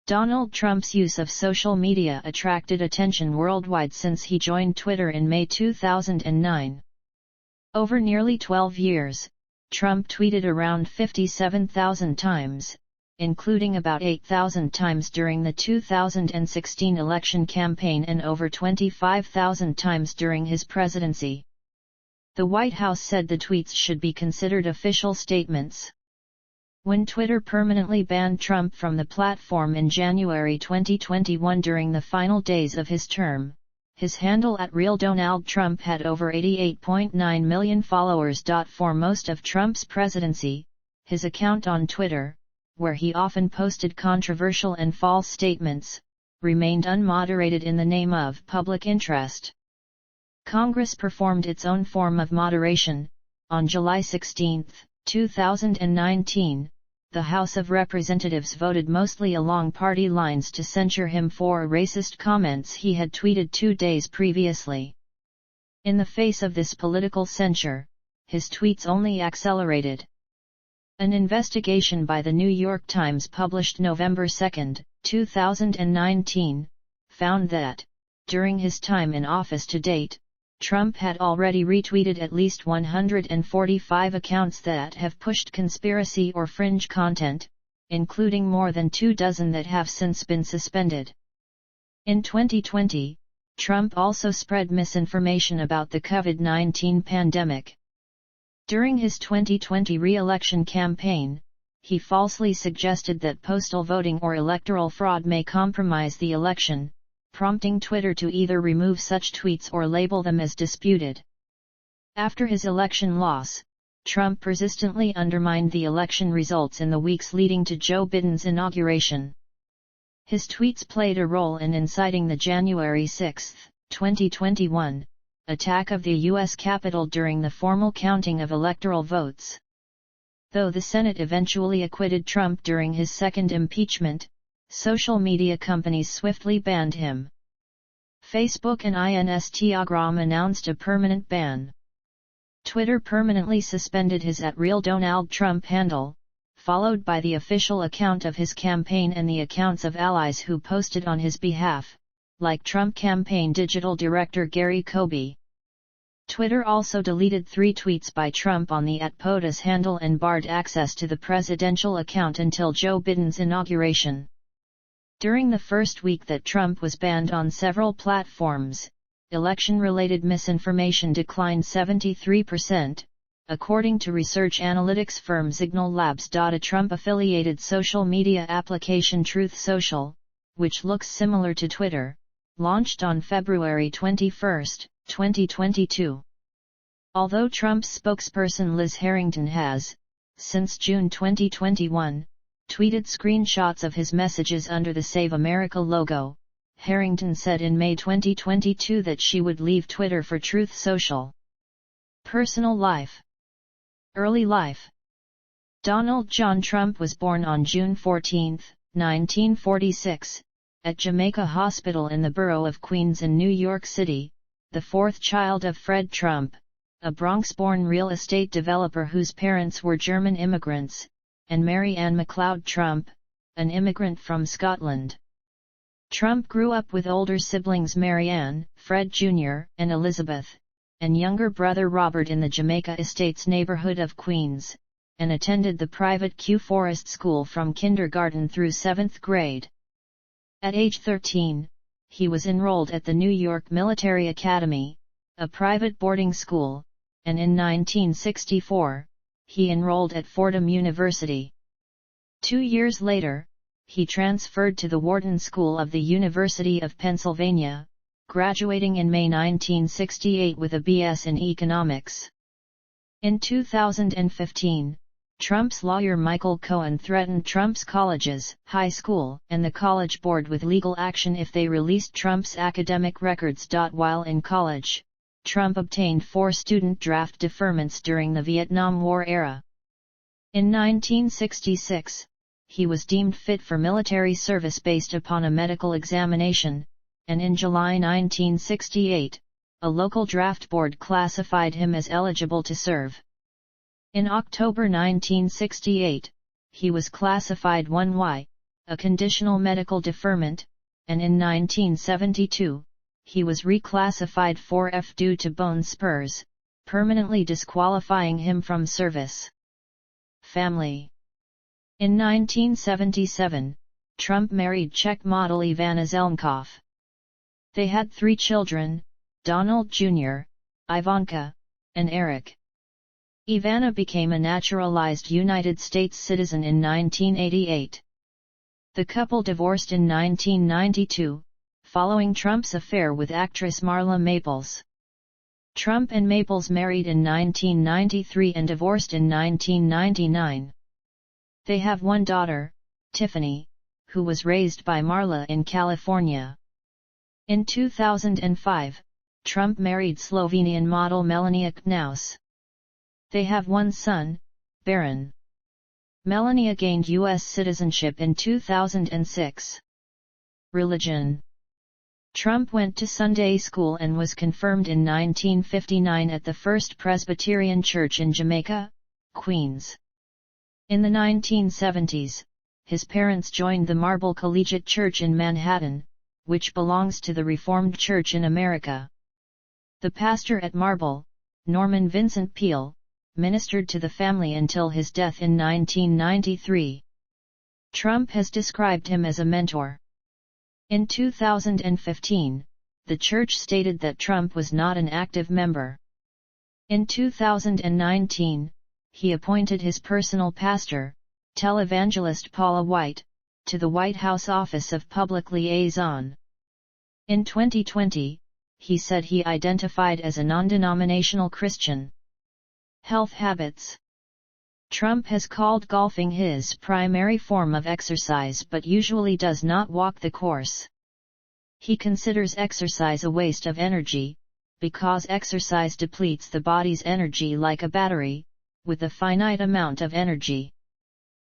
Donald Trump's use of social media attracted attention worldwide since he joined Twitter in May 2009. Over nearly 12 years, Trump tweeted around 57,000 times, including about 8,000 times during the 2016 election campaign and over 25,000 times during his presidency. The White House said the tweets should be considered official statements. When Twitter permanently banned Trump from the platform in January 2021 during the final days of his term, his handle @RealDonaldTrump had over 88.9 million followers. For most of Trump's presidency, his account on Twitter, where he often posted controversial and false statements, remained unmoderated in the name of public interest. Congress performed its own form of moderation. On July 16, 2019, the House of Representatives voted mostly along party lines to censure him for racist comments he had tweeted 2 days previously. In the face of this political censure, his tweets only accelerated. An investigation by the New York Times published November 2, 2019, found that, during his time in office to date, Trump had already retweeted at least 145 accounts that have pushed conspiracy or fringe content, including more than 24 that have since been suspended. In 2020, Trump also spread misinformation about the COVID-19 pandemic. During his 2020 re-election campaign, he falsely suggested that postal voting or electoral fraud may compromise the election, prompting Twitter to either remove such tweets or label them as disputed. After his election loss, Trump persistently undermined the election results in the weeks leading to Joe Biden's inauguration. His tweets played a role in inciting the January 6, 2021, attack of the U.S. Capitol during the formal counting of electoral votes. Though the Senate eventually acquitted Trump during his second impeachment, social media companies swiftly banned him. Facebook and Instagram announced a permanent ban. Twitter permanently suspended his @RealDonaldTrump handle, followed by the official account of his campaign and the accounts of allies who posted on his behalf, like Trump campaign digital director Gary Kobe. Twitter also deleted 3 tweets by Trump on the @POTUS handle and barred access to the presidential account until Joe Biden's inauguration. During the first week that Trump was banned on several platforms, election-related misinformation declined 73%, according to research analytics firm Signal Labs. A Trump-affiliated social media application Truth Social, which looks similar to Twitter, launched on February 21, 2022. Although Trump's spokesperson Liz Harrington has, since June 2021, tweeted screenshots of his messages under the Save America logo, Harrington said in May 2022 that she would leave Twitter for Truth Social. Personal life. Early life. Donald John Trump was born on June 14, 1946, at Jamaica Hospital in the borough of Queens in New York City, the fourth child of Fred Trump, a Bronx-born real estate developer whose parents were German immigrants, and Mary Ann MacLeod Trump, an immigrant from Scotland. Trump grew up with older siblings Mary Ann, Fred Jr., and Elizabeth, and younger brother Robert in the Jamaica Estates neighborhood of Queens, and attended the private Kew Forest School from kindergarten through 7th grade. At age 13, he was enrolled at the New York Military Academy, a private boarding school, and in 1964, he enrolled at Fordham University. 2 years later, he transferred to the Wharton School of the University of Pennsylvania, graduating in May 1968 with a B.S. in economics. In 2015, Trump's lawyer Michael Cohen threatened Trump's colleges, high school, and the College Board with legal action if they released Trump's academic records. While in college, Trump obtained 4 student draft deferments during the Vietnam War era. In 1966, he was deemed fit for military service based upon a medical examination, and in July 1968, a local draft board classified him as eligible to serve. In October 1968, he was classified 1Y, a conditional medical deferment, and in 1972, he was reclassified 4F due to bone spurs, permanently disqualifying him from service. Family. In 1977, Trump married Czech model Ivana Zelnkov. They had 3 children, Donald Jr., Ivanka, and Eric. Ivana became a naturalized United States citizen in 1988. The couple divorced in 1992, following Trump's affair with actress Marla Maples. Trump and Maples married in 1993 and divorced in 1999. They have 1 daughter, Tiffany, who was raised by Marla in California. In 2005, Trump married Slovenian model Melania Knaus. They have 1 son, Baron. Melania gained U.S. citizenship in 2006. Religion. Trump went to Sunday school and was confirmed in 1959 at the First Presbyterian Church in Jamaica, Queens. In the 1970s, his parents joined the Marble Collegiate Church in Manhattan, which belongs to the Reformed Church in America. The pastor at Marble, Norman Vincent Peale, ministered to the family until his death in 1993. Trump has described him as a mentor. In 2015, the church stated that Trump was not an active member. In 2019, he appointed his personal pastor, televangelist Paula White, to the White House Office of Public Liaison. In 2020, he said he identified as a non-denominational Christian. Health habits. Trump has called golfing his primary form of exercise but usually does not walk the course. He considers exercise a waste of energy, because exercise depletes the body's energy like a battery, with a finite amount of energy.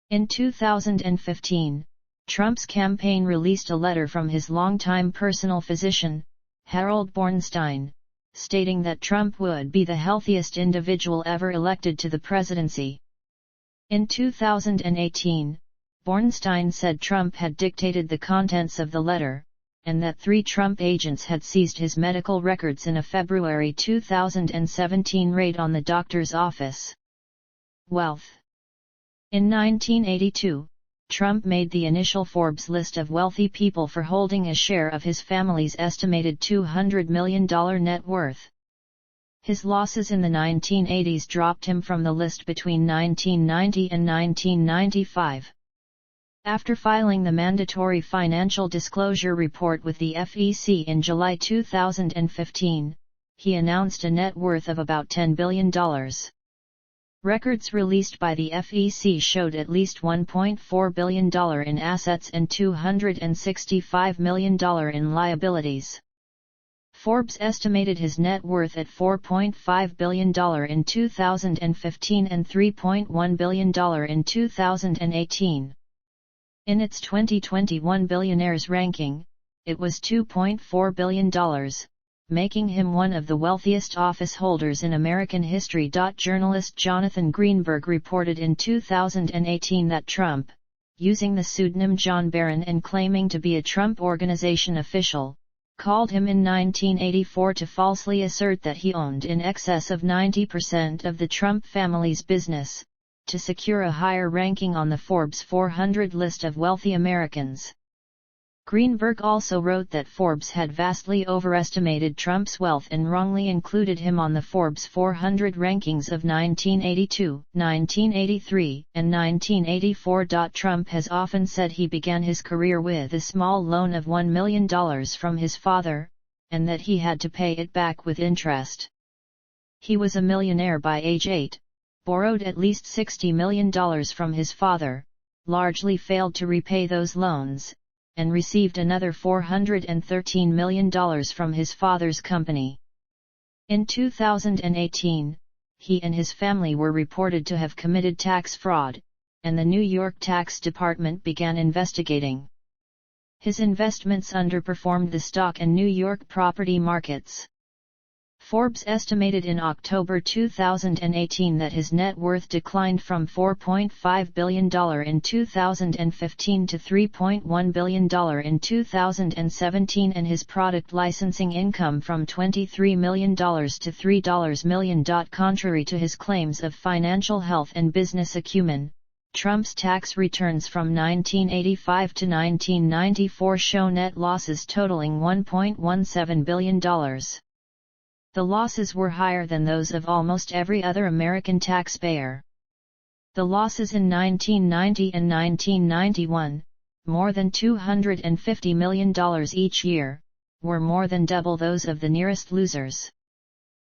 In 2015, Trump's campaign released a letter from his longtime personal physician, Harold Bornstein, stating that Trump would be the healthiest individual ever elected to the presidency. In 2018, Bornstein said Trump had dictated the contents of the letter, and that 3 Trump agents had seized his medical records in a February 2017 raid on the doctor's office. Wealth. In 1982, Trump made the initial Forbes list of wealthy people for holding a share of his family's estimated $200 million net worth. His losses in the 1980s dropped him from the list between 1990 and 1995. After filing the mandatory financial disclosure report with the FEC in July 2015, he announced a net worth of about $10 billion. Records released by the FEC showed at least $1.4 billion in assets and $265 million in liabilities. Forbes estimated his net worth at $4.5 billion in 2015 and $3.1 billion in 2018. In its 2021 billionaires ranking, it was $2.4 billion, making him one of the wealthiest office holders in American history. Journalist Jonathan Greenberg reported in 2018 that Trump, using the pseudonym John Barron and claiming to be a Trump Organization official, called him in 1984 to falsely assert that he owned in excess of 90% of the Trump family's business, to secure a higher ranking on the Forbes 400 list of wealthy Americans. Greenberg also wrote that Forbes had vastly overestimated Trump's wealth and wrongly included him on the Forbes 400 rankings of 1982, 1983, and 1984. Trump has often said he began his career with a small loan of $1 million from his father, and that he had to pay it back with interest. He was a millionaire by age 8, borrowed at least $60 million from his father, largely failed to repay those loans, and received another $413 million from his father's company. In 2018, he and his family were reported to have committed tax fraud, and the New York Tax Department began investigating. His investments underperformed the stock and New York property markets. Forbes estimated in October 2018 that his net worth declined from $4.5 billion in 2015 to $3.1 billion in 2017 and his product licensing income from $23 million to $3 million. Contrary to his claims of financial health and business acumen, Trump's tax returns from 1985 to 1994 show net losses totaling $1.17 billion. The losses were higher than those of almost every other American taxpayer. The losses in 1990 and 1991, more than $250 million each year, were more than double those of the nearest losers.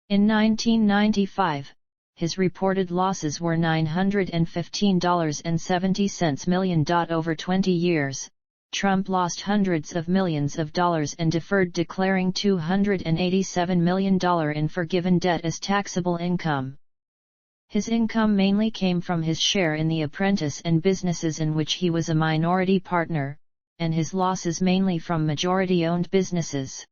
In 1995, his reported losses were $915.70 million. Over 20 years, Trump lost hundreds of millions of dollars and deferred declaring $287 million in forgiven debt as taxable income. His income mainly came from his share in The Apprentice and businesses in which he was a minority partner, and his losses mainly from majority-owned businesses.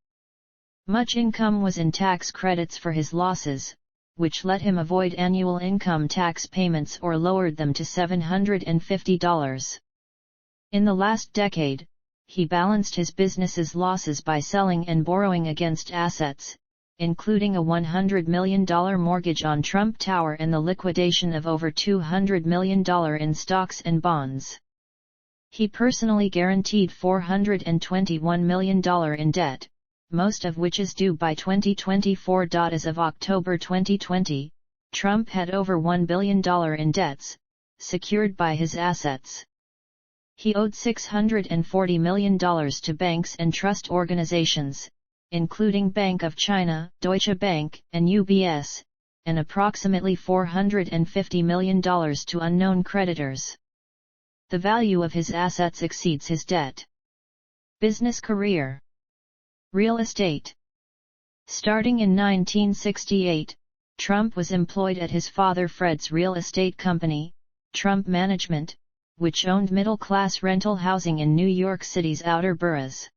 Much income was in tax credits for his losses, which let him avoid annual income tax payments or lowered them to $750. In the last decade, he balanced his business's losses by selling and borrowing against assets, including a $100 million mortgage on Trump Tower and the liquidation of over $200 million in stocks and bonds. He personally guaranteed $421 million in debt, most of which is due by 2024. As of October 2020, Trump had over $1 billion in debts, secured by his assets. He owed $640 million to banks and trust organizations, including Bank of China, Deutsche Bank, and UBS, and approximately $450 million to unknown creditors. The value of his assets exceeds his debt. Business career. Real estate. Starting in 1968, Trump was employed at his father Fred's real estate company, Trump Management, which owned middle-class rental housing in New York City's outer boroughs.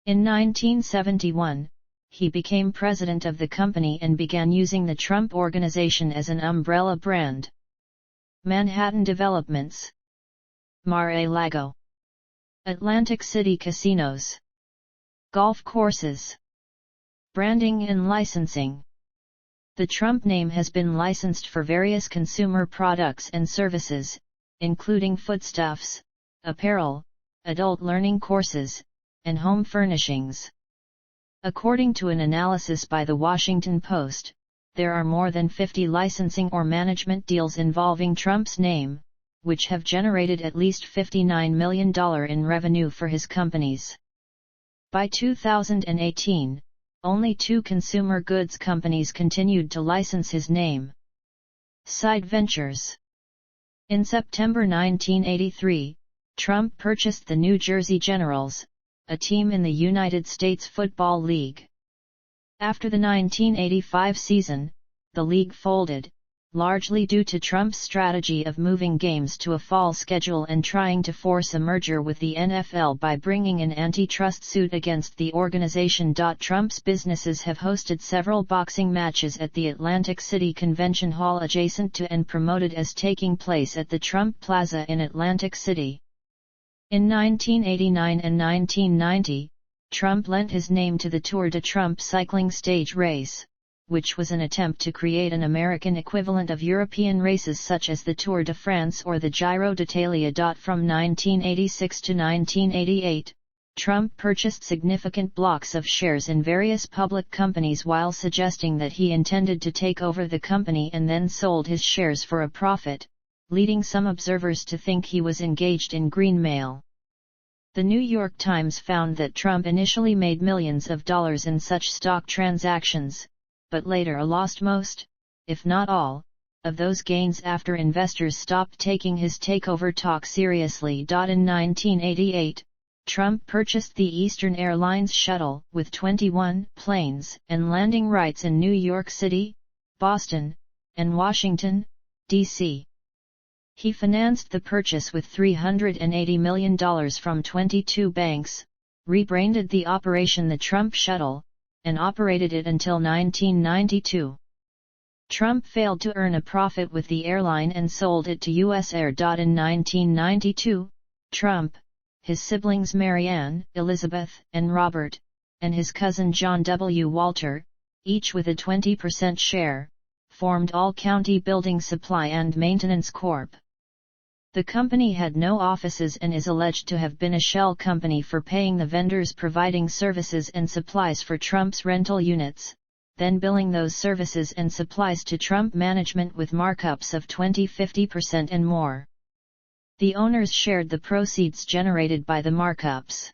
In 1971, he became president of the company and began using the Trump Organization as an umbrella brand. Manhattan developments. Mar-a-Lago. Atlantic City casinos. Golf courses. Branding and licensing. The Trump name has been licensed for various consumer products and services, including foodstuffs, apparel, adult learning courses, and home furnishings. According to an analysis by The Washington Post, there are more than 50 licensing or management deals involving Trump's name, which have generated at least $59 million in revenue for his companies. By 2018, only 2 consumer goods companies continued to license his name. Side ventures. In September 1983, Trump purchased the New Jersey Generals, a team in the United States Football League. After the 1985 season, the league folded, largely due to Trump's strategy of moving games to a fall schedule and trying to force a merger with the NFL by bringing an antitrust suit against the organization. Trump's businesses have hosted several boxing matches at the Atlantic City Convention Hall adjacent to and promoted as taking place at the Trump Plaza in Atlantic City. In 1989 and 1990, Trump lent his name to the Tour de Trump cycling stage race, which was an attempt to create an American equivalent of European races such as the Tour de France or the Giro d'Italia. From 1986 to 1988, Trump purchased significant blocks of shares in various public companies while suggesting that he intended to take over the company and then sold his shares for a profit, leading some observers to think he was engaged in greenmail. The New York Times found that Trump initially made millions of dollars in such stock transactions, but later lost most, if not all, of those gains after investors stopped taking his takeover talk seriously. In 1988, Trump purchased the Eastern Airlines shuttle with 21 planes and landing rights in New York City, Boston, and Washington, D.C. He financed the purchase with $380 million from 22 banks, rebranded the operation the Trump Shuttle, and operated it until 1992. Trump failed to earn a profit with the airline and sold it to US Air. In 1992, Trump, his siblings Marianne, Elizabeth, and Robert, and his cousin John W. Walter, each with a 20% share, formed All County Building Supply and Maintenance Corp. The company had no offices and is alleged to have been a shell company for paying the vendors providing services and supplies for Trump's rental units, then billing those services and supplies to Trump management with markups of 20–50% and more. The owners shared the proceeds generated by the markups.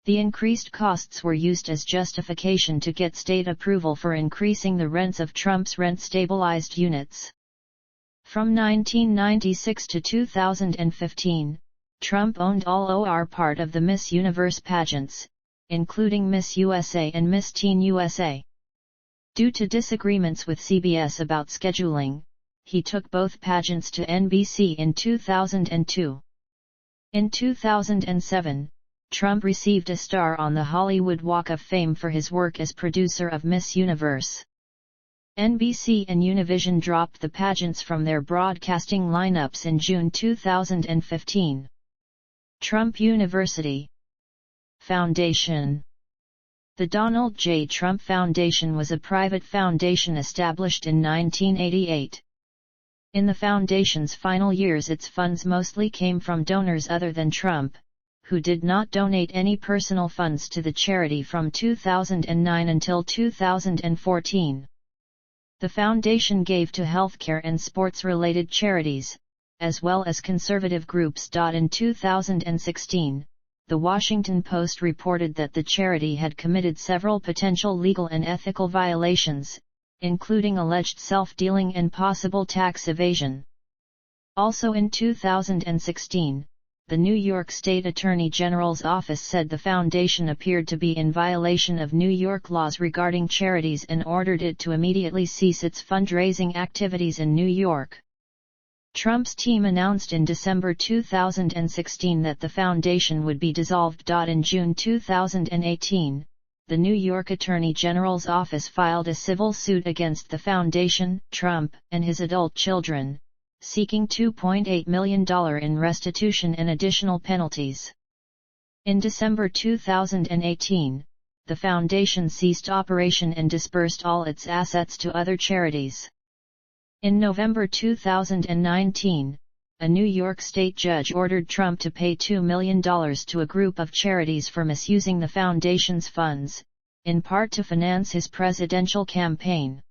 The increased costs were used as justification to get state approval for increasing the rents of Trump's rent-stabilized units. From 1996 to 2015, Trump owned all or part of the Miss Universe pageants, including Miss USA and Miss Teen USA. Due to disagreements with CBS about scheduling, he took both pageants to NBC in 2002. In 2007, Trump received a star on the Hollywood Walk of Fame for his work as producer of Miss Universe. NBC and Univision dropped the pageants from their broadcasting lineups in June 2015. Trump University Foundation. The Donald J. Trump Foundation was a private foundation established in 1988. In the foundation's final years, its funds mostly came from donors other than Trump, who did not donate any personal funds to the charity from 2009 until 2014. The foundation gave to healthcare and sports-related charities, as well as conservative groups. In 2016, The Washington Post reported that the charity had committed several potential legal and ethical violations, including alleged self-dealing and possible tax evasion. Also in 2016, the New York State Attorney General's office said the foundation appeared to be in violation of New York laws regarding charities and ordered it to immediately cease its fundraising activities in New York. Trump's team announced in December 2016 that the foundation would be dissolved. In June 2018, the New York Attorney General's office filed a civil suit against the foundation, Trump, and his adult children, seeking $2.8 million in restitution and additional penalties. In December 2018, the foundation ceased operation and dispersed all its assets to other charities. In November 2019, a New York state judge ordered Trump to pay $2 million to a group of charities for misusing the foundation's funds, in part to finance his presidential campaign.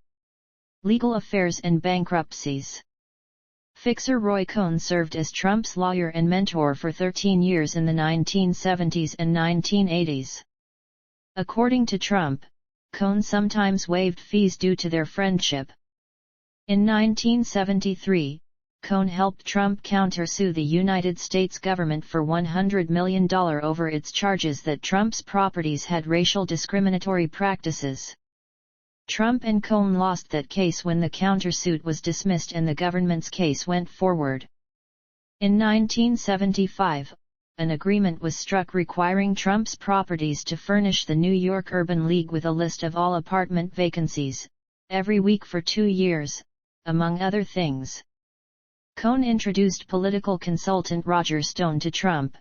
Legal affairs and bankruptcies. Fixer Roy Cohn served as Trump's lawyer and mentor for 13 years in the 1970s and 1980s. According to Trump, Cohn sometimes waived fees due to their friendship. In 1973, Cohn helped Trump countersue the United States government for $100 million over its charges that Trump's properties had racial discriminatory practices. Trump and Cohn lost that case when the countersuit was dismissed and the government's case went forward. In 1975, an agreement was struck requiring Trump's properties to furnish the New York Urban League with a list of all apartment vacancies, every week for 2 years, among other things. Cohn introduced political consultant Roger Stone to Trump,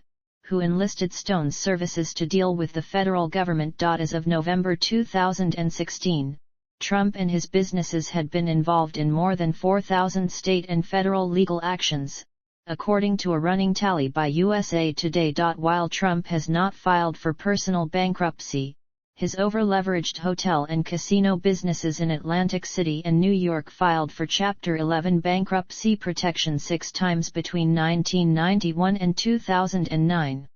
who enlisted Stone's services to deal with the federal government. As of November 2016, Trump and his businesses had been involved in more than 4,000 state and federal legal actions, according to a running tally by USA Today. While Trump has not filed for personal bankruptcy, his over-leveraged hotel and casino businesses in Atlantic City and New York filed for Chapter 11 bankruptcy protection 6 times between 1991 and 2009.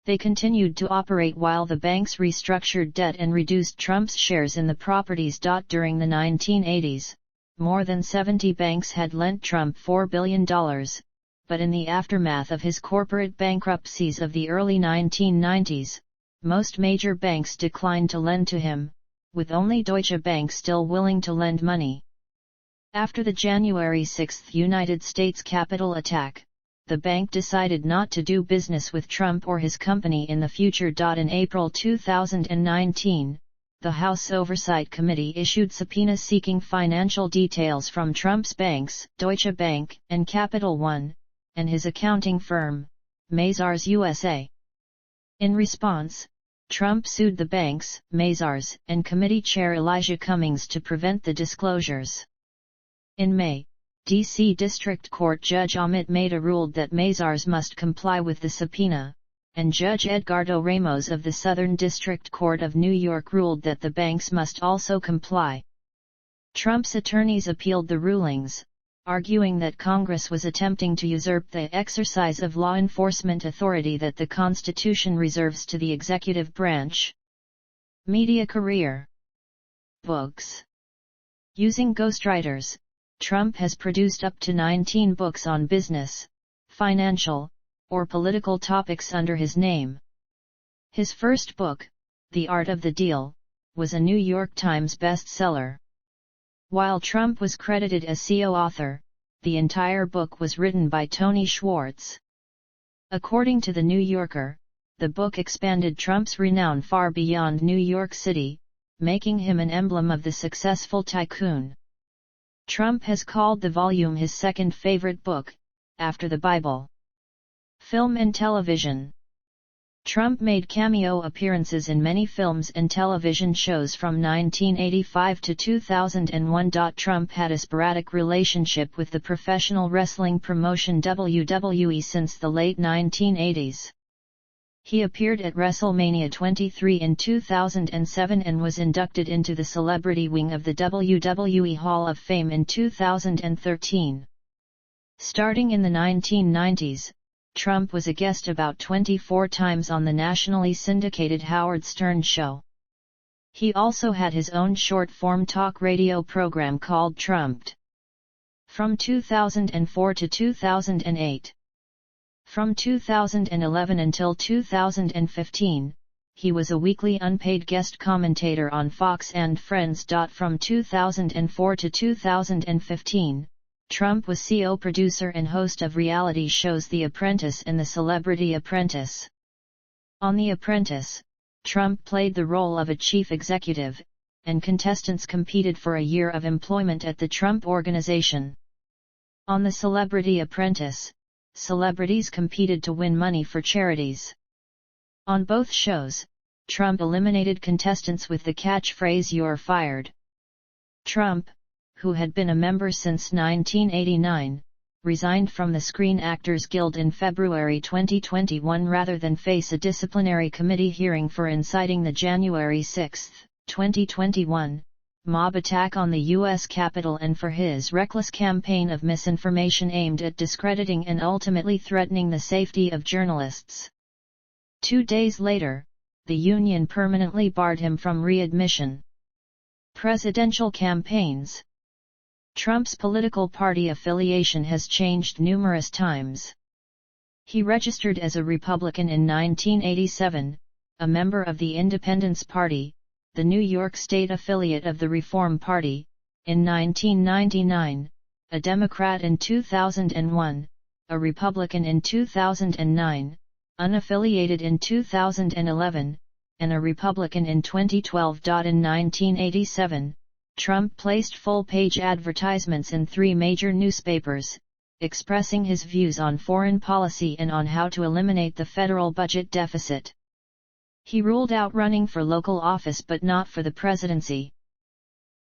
They continued to operate while the banks restructured debt and reduced Trump's shares in the properties. During the 1980s, more than 70 banks had lent Trump $4 billion, but in the aftermath of his corporate bankruptcies of the early 1990s, most major banks declined to lend to him, with only Deutsche Bank still willing to lend money. After the January 6 United States Capitol attack, the bank decided not to do business with Trump or his company in the future. In April 2019, the House Oversight Committee issued subpoenas seeking financial details from Trump's banks, Deutsche Bank and Capital One, and his accounting firm, Mazars USA. In response, Trump sued the banks, Mazars, and committee chair Elijah Cummings to prevent the disclosures. In May, D.C. District Court Judge Amit Mehta ruled that Mazars must comply with the subpoena, and Judge Edgardo Ramos of the Southern District Court of New York ruled that the banks must also comply. Trump's attorneys appealed the rulings, arguing that Congress was attempting to usurp the exercise of law enforcement authority that the Constitution reserves to the executive branch. Media career. Books. Using ghostwriters, Trump has produced up to 19 books on business, financial, or political topics under his name. His first book, The Art of the Deal, was a New York Times bestseller. While Trump was credited as co-author, the entire book was written by Tony Schwartz. According to The New Yorker, the book expanded Trump's renown far beyond New York City, making him an emblem of the successful tycoon. Trump has called the volume his second favorite book, after the Bible. Film and television. Trump made cameo appearances in many films and television shows from 1985 to 2001. Trump had a sporadic relationship with the professional wrestling promotion WWE since the late 1980s. He appeared at WrestleMania 23 in 2007 and was inducted into the celebrity wing of the WWE Hall of Fame in 2013. Starting in the 1990s, Trump was a guest about 24 times on the nationally syndicated Howard Stern show. He also had his own short-form talk radio program called Trumped. From 2004 to 2008. From 2011 until 2015, he was a weekly unpaid guest commentator on Fox and Friends. From 2004 to 2015, Trump was CO producer and host of reality shows The Apprentice and The Celebrity Apprentice. On The Apprentice, Trump played the role of a chief executive, and contestants competed for a year of employment at the Trump Organization. On The Celebrity Apprentice, celebrities competed to win money for charities. On both shows, Trump eliminated contestants with the catchphrase "You're fired." Trump, who had been a member since 1989, resigned from the Screen Actors Guild in February 2021 rather than face a disciplinary committee hearing for inciting the January 6, 2021, mob attack on the U.S. Capitol and for his reckless campaign of misinformation aimed at discrediting and ultimately threatening the safety of journalists. 2 days later, the union permanently barred him from readmission. Presidential campaigns. Trump's political party affiliation has changed numerous times. He registered as a Republican in 1987, a member of the Independence Party, the New York State affiliate of the Reform Party, in 1999, a Democrat in 2001, a Republican in 2009, unaffiliated in 2011, and a Republican in 2012. In 1987, Trump placed full-page advertisements in 3 major newspapers, expressing his views on foreign policy and on how to eliminate the federal budget deficit. He ruled out running for local office but not for the presidency.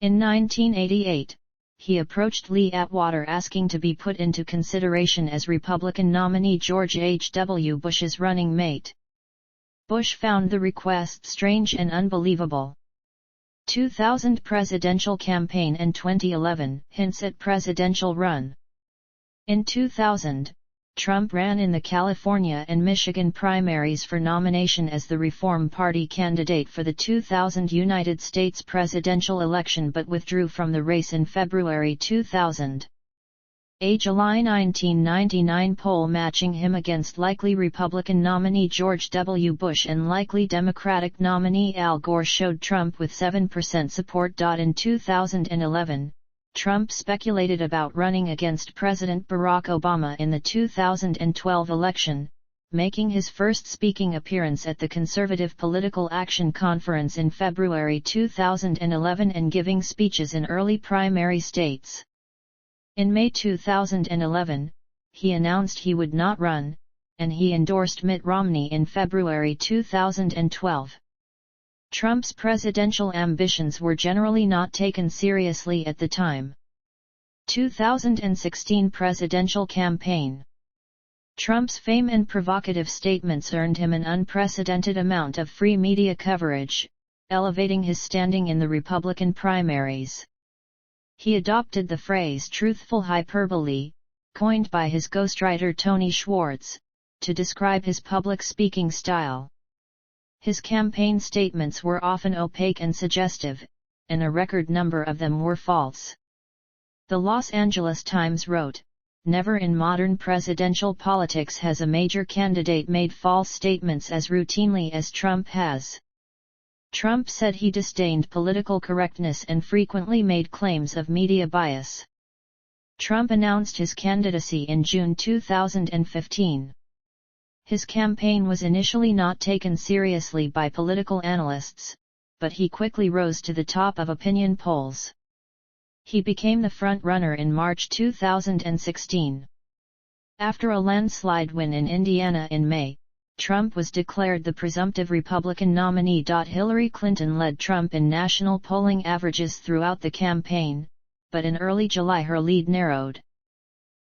In 1988, he approached Lee Atwater asking to be put into consideration as Republican nominee George H.W. Bush's running mate. Bush found the request strange and unbelievable. 2000 presidential campaign and 2011 hints at presidential run. In 2000, Trump ran in the California and Michigan primaries for nomination as the Reform Party candidate for the 2000 United States presidential election but withdrew from the race in February 2000. A July 1999 poll matching him against likely Republican nominee George W. Bush and likely Democratic nominee Al Gore showed Trump with 7% support. In 2011, Trump speculated about running against President Barack Obama in the 2012 election, making his first speaking appearance at the Conservative Political Action Conference in February 2011 and giving speeches in early primary states. In May 2011, he announced he would not run, and he endorsed Mitt Romney in February 2012. Trump's presidential ambitions were generally not taken seriously at the time. 2016 presidential campaign. Trump's fame and provocative statements earned him an unprecedented amount of free media coverage, elevating his standing in the Republican primaries. He adopted the phrase truthful hyperbole, coined by his ghostwriter Tony Schwartz, to describe his public speaking style. His campaign statements were often opaque and suggestive, and a record number of them were false. The Los Angeles Times wrote, "Never in modern presidential politics has a major candidate made false statements as routinely as Trump has." Trump said he disdained political correctness and frequently made claims of media bias. Trump announced his candidacy in June 2015. His campaign was initially not taken seriously by political analysts, but he quickly rose to the top of opinion polls. He became the front-runner in March 2016. After a landslide win in Indiana in May, Trump was declared the presumptive Republican nominee. Hillary Clinton led Trump in national polling averages throughout the campaign, but in early July her lead narrowed.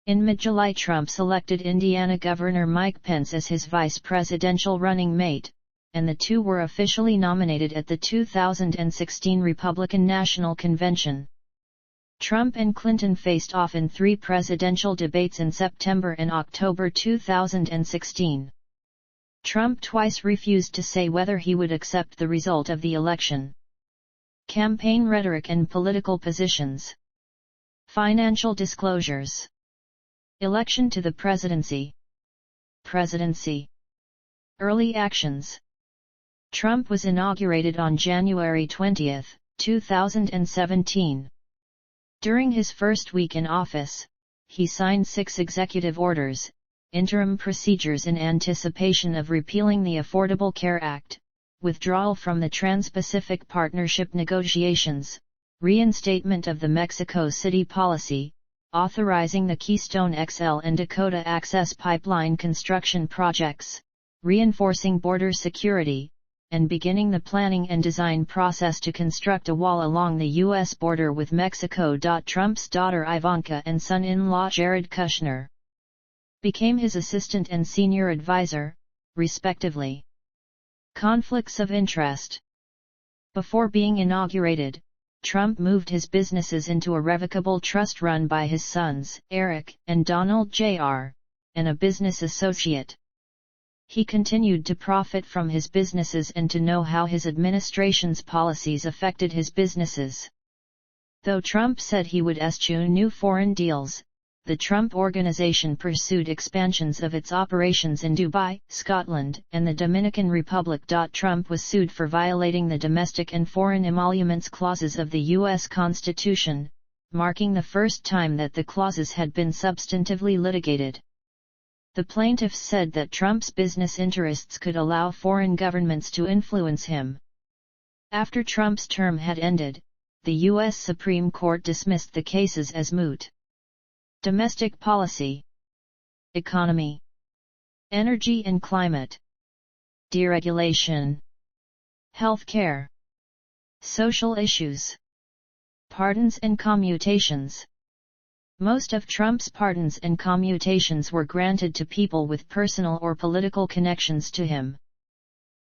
In mid-July Trump selected Indiana Governor Mike Pence as his vice presidential running mate, and the two were officially nominated at the 2016 Republican National Convention. Trump and Clinton faced off in 3 presidential debates in September and October 2016. Trump twice refused to say whether he would accept the result of the election. Campaign rhetoric and political positions. Financial disclosures. Election to the presidency. Presidency. Early actions. Trump was inaugurated on January 20, 2017. During his first week in office, he signed 6 executive orders, interim procedures in anticipation of repealing the Affordable Care Act, withdrawal from the Trans-Pacific Partnership negotiations, reinstatement of the Mexico City policy, authorizing the Keystone XL and Dakota Access Pipeline construction projects, reinforcing border security, and beginning the planning and design process to construct a wall along the U.S. border with Mexico. Trump's daughter Ivanka and son-in-law Jared Kushner became his assistant and senior advisor, respectively. Conflicts of interest. Before being inaugurated, Trump moved his businesses into a revocable trust run by his sons, Eric and Donald Jr., and a business associate. He continued to profit from his businesses and to know how his administration's policies affected his businesses. Though Trump said he would eschew new foreign deals, the Trump Organization pursued expansions of its operations in Dubai, Scotland, and the Dominican Republic. Trump was sued for violating the domestic and foreign emoluments clauses of the U.S. Constitution, marking the first time that the clauses had been substantively litigated. The plaintiffs said that Trump's business interests could allow foreign governments to influence him. After Trump's term had ended, the U.S. Supreme Court dismissed the cases as moot. Domestic policy. Economy. Energy and climate. Deregulation. Healthcare. Social issues. Pardons and commutations. Most of Trump's pardons and commutations were granted to people with personal or political connections to him.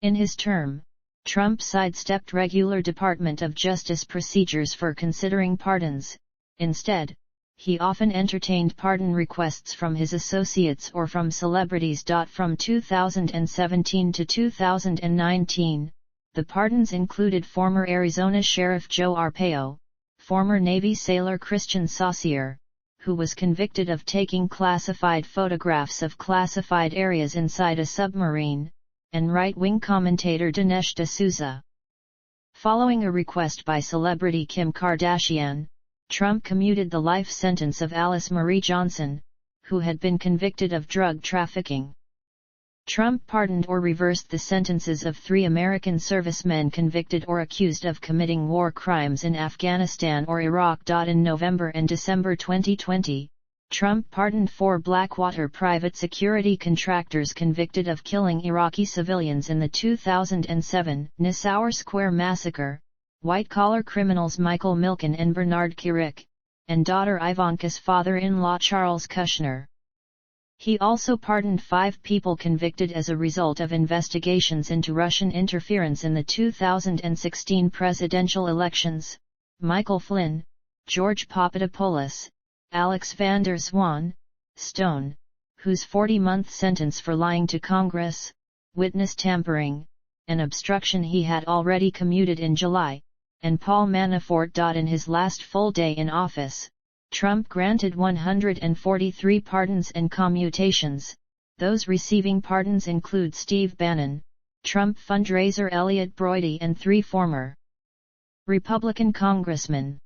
In his term, Trump sidestepped regular Department of Justice procedures for considering pardons. Instead, he often entertained pardon requests from his associates or from celebrities. From 2017 to 2019, the pardons included former Arizona Sheriff Joe Arpaio, former Navy sailor Christian Saucier, who was convicted of taking classified photographs of classified areas inside a submarine, and right-wing commentator Dinesh D'Souza. Following a request by celebrity Kim Kardashian, Trump commuted the life sentence of Alice Marie Johnson, who had been convicted of drug trafficking. Trump pardoned or reversed the sentences of 3 American servicemen convicted or accused of committing war crimes in Afghanistan or Iraq. In November and December 2020, Trump pardoned 4 Blackwater private security contractors convicted of killing Iraqi civilians in the 2007 Nisour Square massacre, white-collar criminals Michael Milken and Bernard Kerik, and daughter Ivanka's father-in-law Charles Kushner. He also pardoned 5 people convicted as a result of investigations into Russian interference in the 2016 presidential elections: Michael Flynn, George Papadopoulos, Alex van der Stone, whose 40-month sentence for lying to Congress, witness tampering, and obstruction he had already commuted in July, and Paul Manafort. In his last full day in office, Trump granted 143 pardons and commutations. Those receiving pardons include Steve Bannon, Trump fundraiser Elliot Broidy, and 3 former Republican congressmen.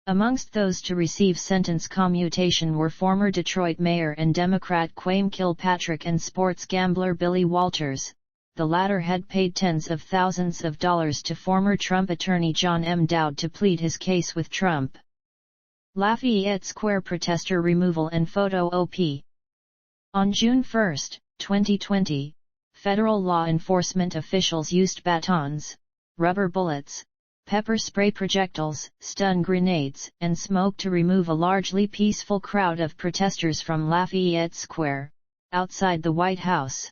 Amongst those to receive sentence commutation were former Detroit mayor and Democrat Quayme Kilpatrick and sports gambler Billy Walters. The latter had paid tens of thousands of dollars to former Trump attorney John M. Dowd to plead his case with Trump. Lafayette Square protester removal and photo op. On June 1, 2020, federal law enforcement officials used batons, rubber bullets, pepper spray projectiles, stun grenades, and smoke to remove a largely peaceful crowd of protesters from Lafayette Square, outside the White House.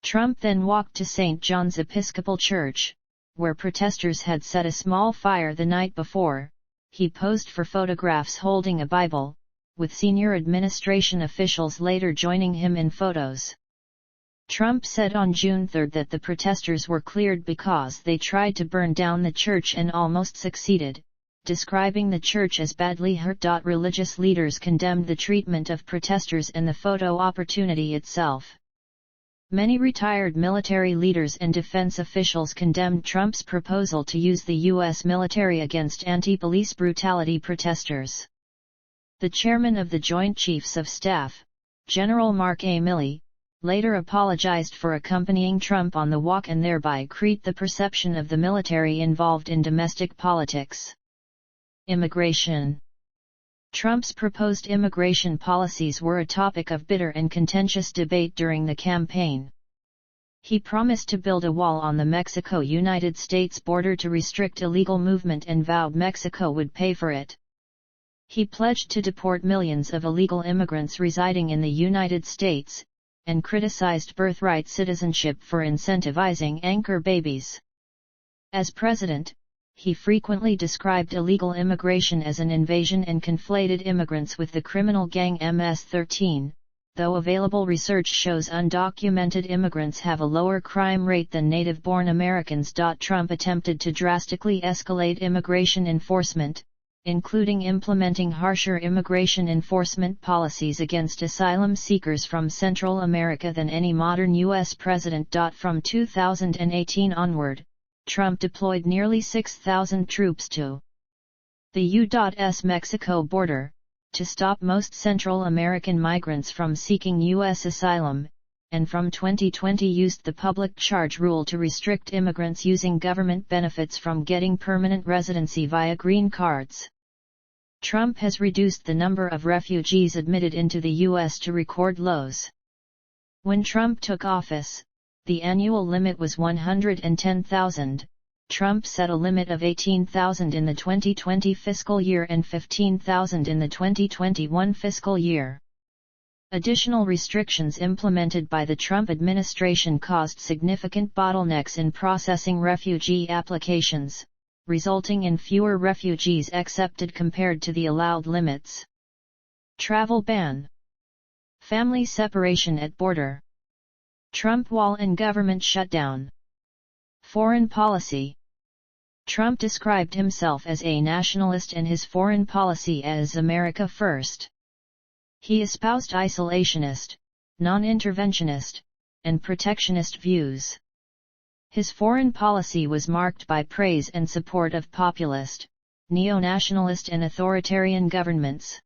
Trump then walked to St. John's Episcopal Church, where protesters had set a small fire the night before. He posed for photographs holding a Bible, with senior administration officials later joining him in photos. Trump said on June 3 that the protesters were cleared because they tried to burn down the church and almost succeeded, describing the church as badly hurt. Religious leaders condemned the treatment of protesters and the photo opportunity itself. Many retired military leaders and defense officials condemned Trump's proposal to use the U.S. military against anti-police brutality protesters. The chairman of the Joint Chiefs of Staff, General Mark A. Milley, later apologized for accompanying Trump on the walk and thereby create the perception of the military involved in domestic politics. Immigration. Trump's proposed immigration policies were a topic of bitter and contentious debate during the campaign. He promised to build a wall on the Mexico-United States border to restrict illegal movement and vowed Mexico would pay for it. He pledged to deport millions of illegal immigrants residing in the United States, and criticized birthright citizenship for incentivizing anchor babies. As president, he frequently described illegal immigration as an invasion and conflated immigrants with the criminal gang MS-13, though available research shows undocumented immigrants have a lower crime rate than native-born Americans. Trump attempted to drastically escalate immigration enforcement, including implementing harsher immigration enforcement policies against asylum seekers from Central America than any modern U.S. president. From 2018 onward, Trump deployed nearly 6,000 troops to the U.S. Mexico border, to stop most Central American migrants from seeking U.S. asylum, and from 2020 used the public charge rule to restrict immigrants using government benefits from getting permanent residency via green cards. Trump has reduced the number of refugees admitted into the U.S. to record lows. When Trump took office, the annual limit was 110,000. Trump set a limit of 18,000 in the 2020 fiscal year and 15,000 in the 2021 fiscal year. Additional restrictions implemented by the Trump administration caused significant bottlenecks in processing refugee applications, resulting in fewer refugees accepted compared to the allowed limits. Travel ban. Family separation at border. Trump wall and government shutdown. Foreign policy. Trump described himself as a nationalist and his foreign policy as America First. He espoused isolationist, non-interventionist, and protectionist views. His foreign policy was marked by praise and support of populist, neo-nationalist and authoritarian governments.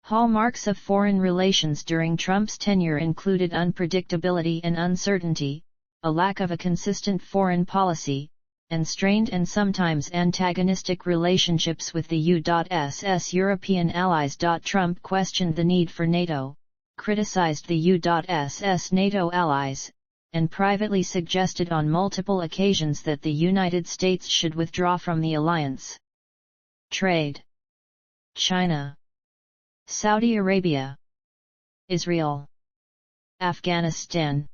Hallmarks of foreign relations during Trump's tenure included unpredictability and uncertainty, a lack of a consistent foreign policy, and strained and sometimes antagonistic relationships with the U.S.'s European allies. Trump questioned the need for NATO, criticized the U.S.'s NATO allies, and privately suggested on multiple occasions that the United States should withdraw from the alliance. Trade: China, Saudi Arabia, Israel, Afghanistan,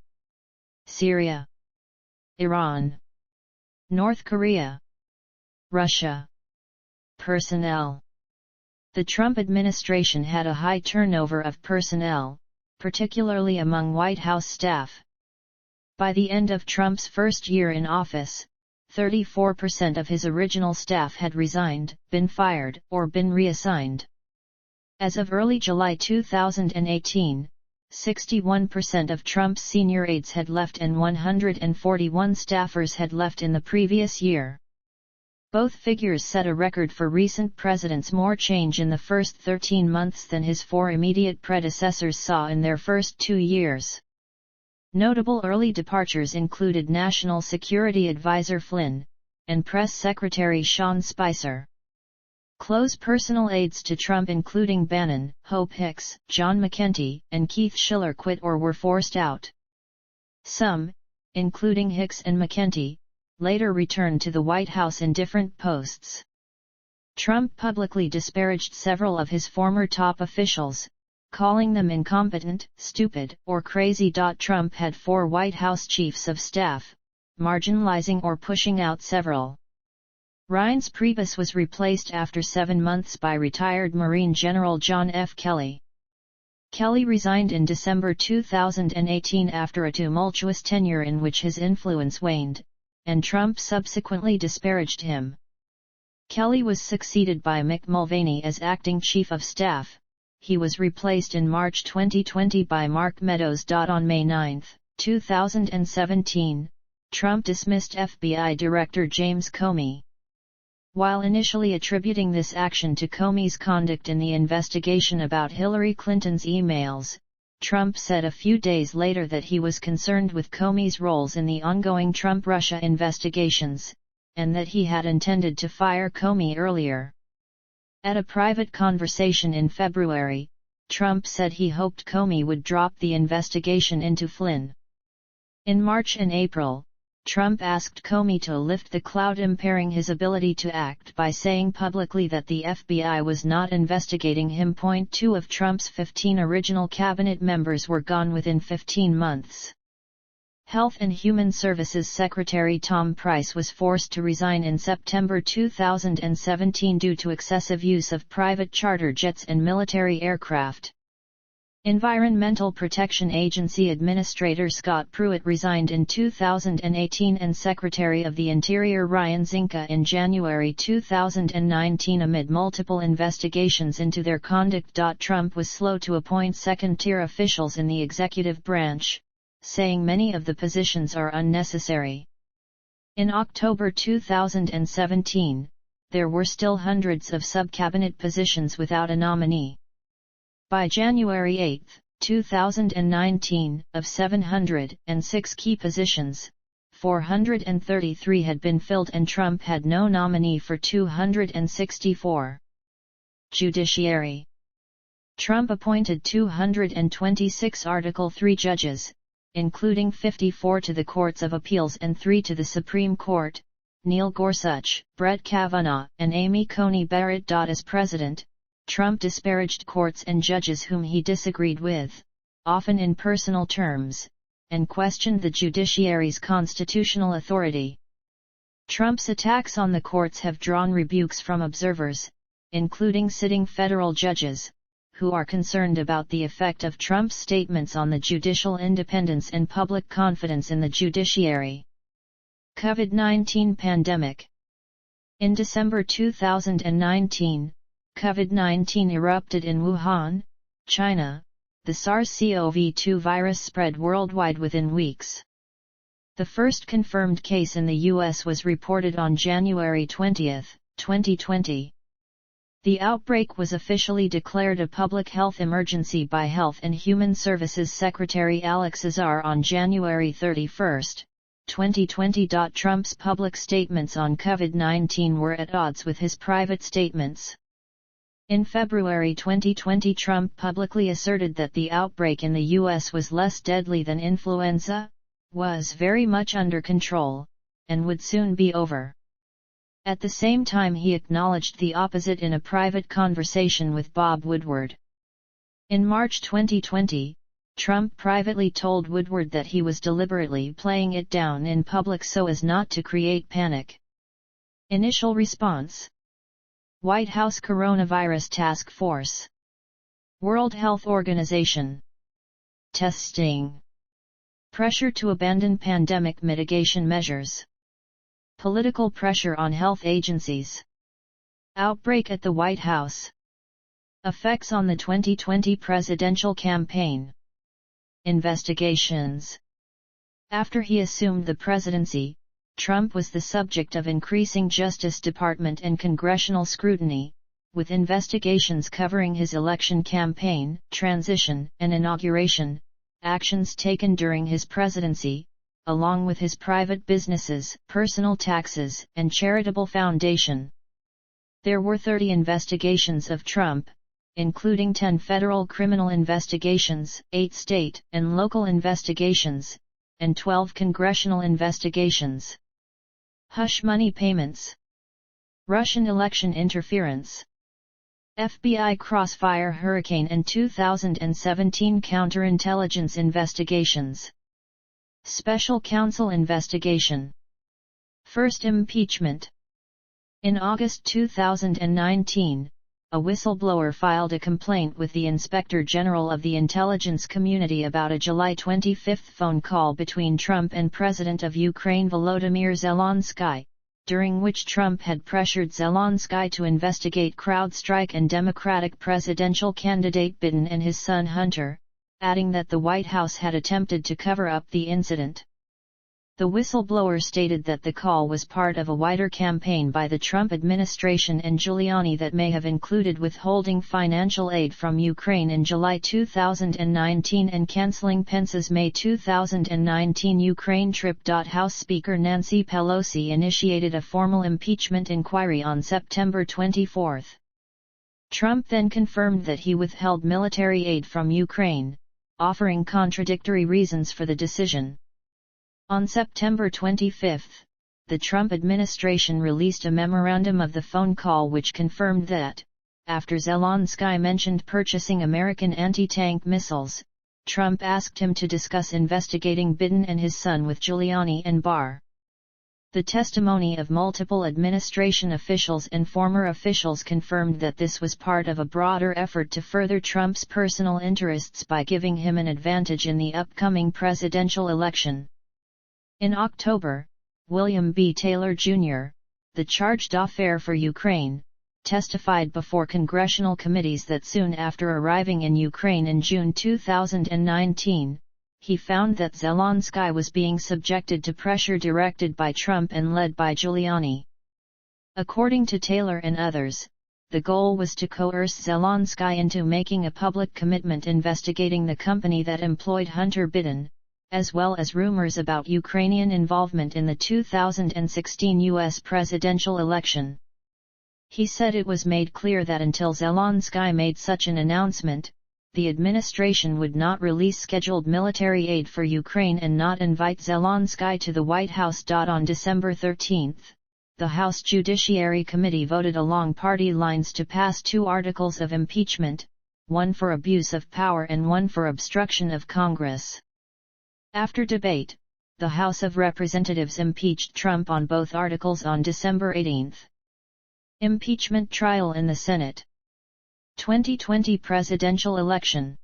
Syria, Iran, North Korea, Russia. Personnel: the Trump administration had a high turnover of personnel, particularly among White House staff. By the end of Trump's first year in office, 34% of his original staff had resigned, been fired, or been reassigned. As of early July 2018, 61% of Trump's senior aides had left and 141 staffers had left in the previous year. Both figures set a record for recent presidents: more change in the first 13 months than his four immediate predecessors saw in their first 2 years. Notable early departures included National Security Advisor Flynn, and Press Secretary Sean Spicer. Close personal aides to Trump including Bannon, Hope Hicks, John McEntee, and Keith Schiller quit or were forced out. Some, including Hicks and McEntee, later returned to the White House in different posts. Trump publicly disparaged several of his former top officials, calling them incompetent, stupid, or crazy. Trump had 4 White House chiefs of staff, marginalizing or pushing out several. Reince Priebus was replaced after 7 months by retired Marine General John F. Kelly. Kelly resigned in December 2018 after a tumultuous tenure in which his influence waned, and Trump subsequently disparaged him. Kelly was succeeded by Mick Mulvaney as acting chief of staff. He was replaced in March 2020 by Mark Meadows. On May 9, 2017, Trump dismissed FBI Director James Comey. While initially attributing this action to Comey's conduct in the investigation about Hillary Clinton's emails, Trump said a few days later that he was concerned with Comey's roles in the ongoing Trump-Russia investigations, and that he had intended to fire Comey earlier. At a private conversation in February, Trump said he hoped Comey would drop the investigation into Flynn. In March and April, Trump asked Comey to lift the cloud impairing his ability to act by saying publicly that the FBI was not investigating him. 2 of Trump's 15 original cabinet members were gone within 15 months. Health and Human Services Secretary Tom Price was forced to resign in September 2017 due to excessive use of private charter jets and military aircraft. Environmental Protection Agency Administrator Scott Pruitt resigned in 2018 and Secretary of the Interior Ryan Zinke in January 2019 amid multiple investigations into their conduct. Trump was slow to appoint second-tier officials in the executive branch, saying many of the positions are unnecessary. In October 2017, there were still hundreds of sub-cabinet positions without a nominee. By January 8, 2019, of 706 key positions, 433 had been filled and Trump had no nominee for 264. Judiciary: Trump appointed 226 Article III judges, including 54 to the Courts of Appeals and 3 to the Supreme Court, Neil Gorsuch, Brett Kavanaugh, and Amy Coney Barrett. As president, Trump disparaged courts and judges whom he disagreed with, often in personal terms, and questioned the judiciary's constitutional authority. Trump's attacks on the courts have drawn rebukes from observers, including sitting federal judges, who are concerned about the effect of Trump's statements on the judicial independence and public confidence in the judiciary. COVID-19 pandemic. In December 2019, COVID-19 erupted in Wuhan, China. The SARS-CoV-2 virus spread worldwide within weeks. The first confirmed case in the U.S. was reported on January 20, 2020. The outbreak was officially declared a public health emergency by Health and Human Services Secretary Alex Azar on January 31, 2020. Trump's public statements on COVID-19 were at odds with his private statements. In February 2020, Trump publicly asserted that the outbreak in the U.S. was less deadly than influenza, was very much under control, and would soon be over. At the same time, he acknowledged the opposite in a private conversation with Bob Woodward. In March 2020, Trump privately told Woodward that he was deliberately playing it down in public so as not to create panic. Initial response: White House Coronavirus Task Force, World Health Organization, testing, pressure to abandon pandemic mitigation measures, political pressure on health agencies, outbreak at the White House, effects on the 2020 presidential campaign, investigations. After he assumed the presidency, Trump was the subject of increasing Justice Department and congressional scrutiny, with investigations covering his election campaign, transition, and inauguration, actions taken during his presidency, along with his private businesses, personal taxes, and charitable foundation. There were 30 investigations of Trump, including 10 federal criminal investigations, 8 state and local investigations, and 12 congressional investigations. Hush money payments, Russian election interference, FBI crossfire hurricane, and 2017 counterintelligence investigations. Special counsel investigation. First impeachment. In August 2019, a whistleblower filed a complaint with the Inspector General of the intelligence community about a July 25 phone call between Trump and President of Ukraine Volodymyr Zelensky, during which Trump had pressured Zelensky to investigate CrowdStrike and Democratic presidential candidate Biden and his son Hunter, adding that the White House had attempted to cover up the incident. The whistleblower stated that the call was part of a wider campaign by the Trump administration and Giuliani that may have included withholding financial aid from Ukraine in July 2019 and canceling Pence's May 2019 Ukraine trip. House Speaker Nancy Pelosi initiated a formal impeachment inquiry on September 24. Trump then confirmed that he withheld military aid from Ukraine, offering contradictory reasons for the decision. On September 25, the Trump administration released a memorandum of the phone call which confirmed that, after Zelensky mentioned purchasing American anti-tank missiles, Trump asked him to discuss investigating Biden and his son with Giuliani and Barr. The testimony of multiple administration officials and former officials confirmed that this was part of a broader effort to further Trump's personal interests by giving him an advantage in the upcoming presidential election. In October, William B. Taylor, Jr., the charge d'affaires for Ukraine, testified before congressional committees that soon after arriving in Ukraine in June 2019, he found that Zelensky was being subjected to pressure directed by Trump and led by Giuliani. According to Taylor and others, the goal was to coerce Zelensky into making a public commitment investigating the company that employed Hunter Biden, as well as rumors about Ukrainian involvement in the 2016 U.S. presidential election. He said it was made clear that until Zelensky made such an announcement, the administration would not release scheduled military aid for Ukraine and not invite Zelensky to the White House. On December 13, the House Judiciary Committee voted along party lines to pass 2 articles of impeachment, one for abuse of power and one for obstruction of Congress. After debate, the House of Representatives impeached Trump on both articles on December 18. Impeachment trial in the Senate. 2020 presidential election.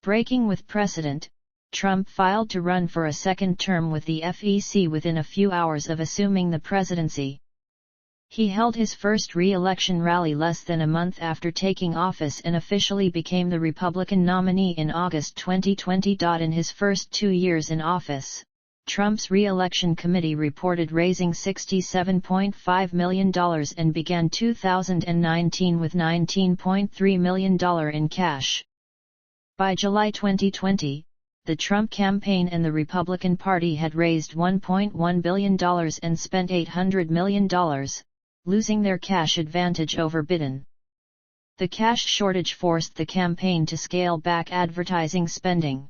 Breaking with precedent, Trump filed to run for a second term with the FEC within a few hours of assuming the presidency. He held his first re-election rally less than a month after taking office and officially became the Republican nominee in August 2020. In his first 2 years in office, Trump's re-election committee reported raising $67.5 million and began 2019 with $19.3 million in cash. By July 2020, the Trump campaign and the Republican Party had raised $1.1 billion and spent $800 million, losing their cash advantage over Biden. The cash shortage forced the campaign to scale back advertising spending.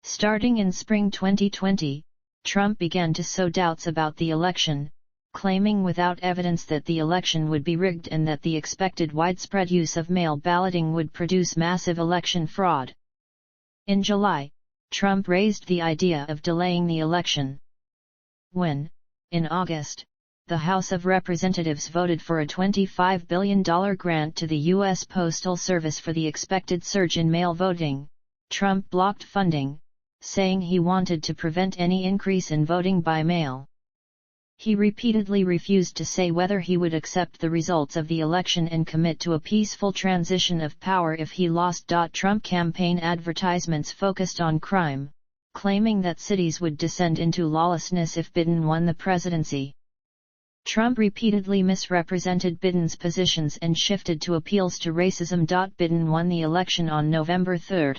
Starting in spring 2020, Trump began to sow doubts about the election, claiming without evidence that the election would be rigged and that the expected widespread use of mail balloting would produce massive election fraud. In July, Trump raised the idea of delaying the election. When, in August, the House of Representatives voted for a $25 billion grant to the U.S. Postal Service for the expected surge in mail voting, Trump blocked funding, saying he wanted to prevent any increase in voting by mail. He repeatedly refused to say whether he would accept the results of the election and commit to a peaceful transition of power if he lost. Trump campaign advertisements focused on crime, claiming that cities would descend into lawlessness if Biden won the presidency. Trump repeatedly misrepresented Biden's positions and shifted to appeals to racism. Biden won the election on November 3,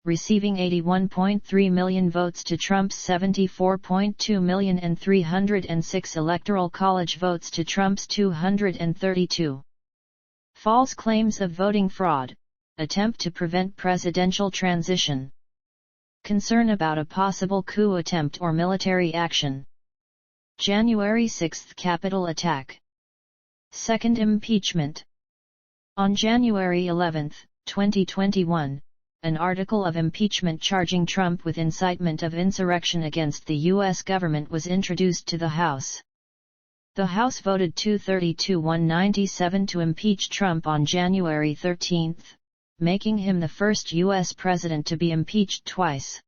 receiving 81.3 million votes to Trump's 74.2 million and 306 Electoral College votes to Trump's 232. False claims of voting fraud, attempt to prevent presidential transition. Concern about a possible coup attempt or military action. January 6 Capitol attack. Second impeachment. On January 11, 2021, an article of impeachment charging Trump with incitement of insurrection against the U.S. government was introduced to the House. The House voted 232-197 to impeach Trump on January 13, making him the first U.S. president to be impeached twice.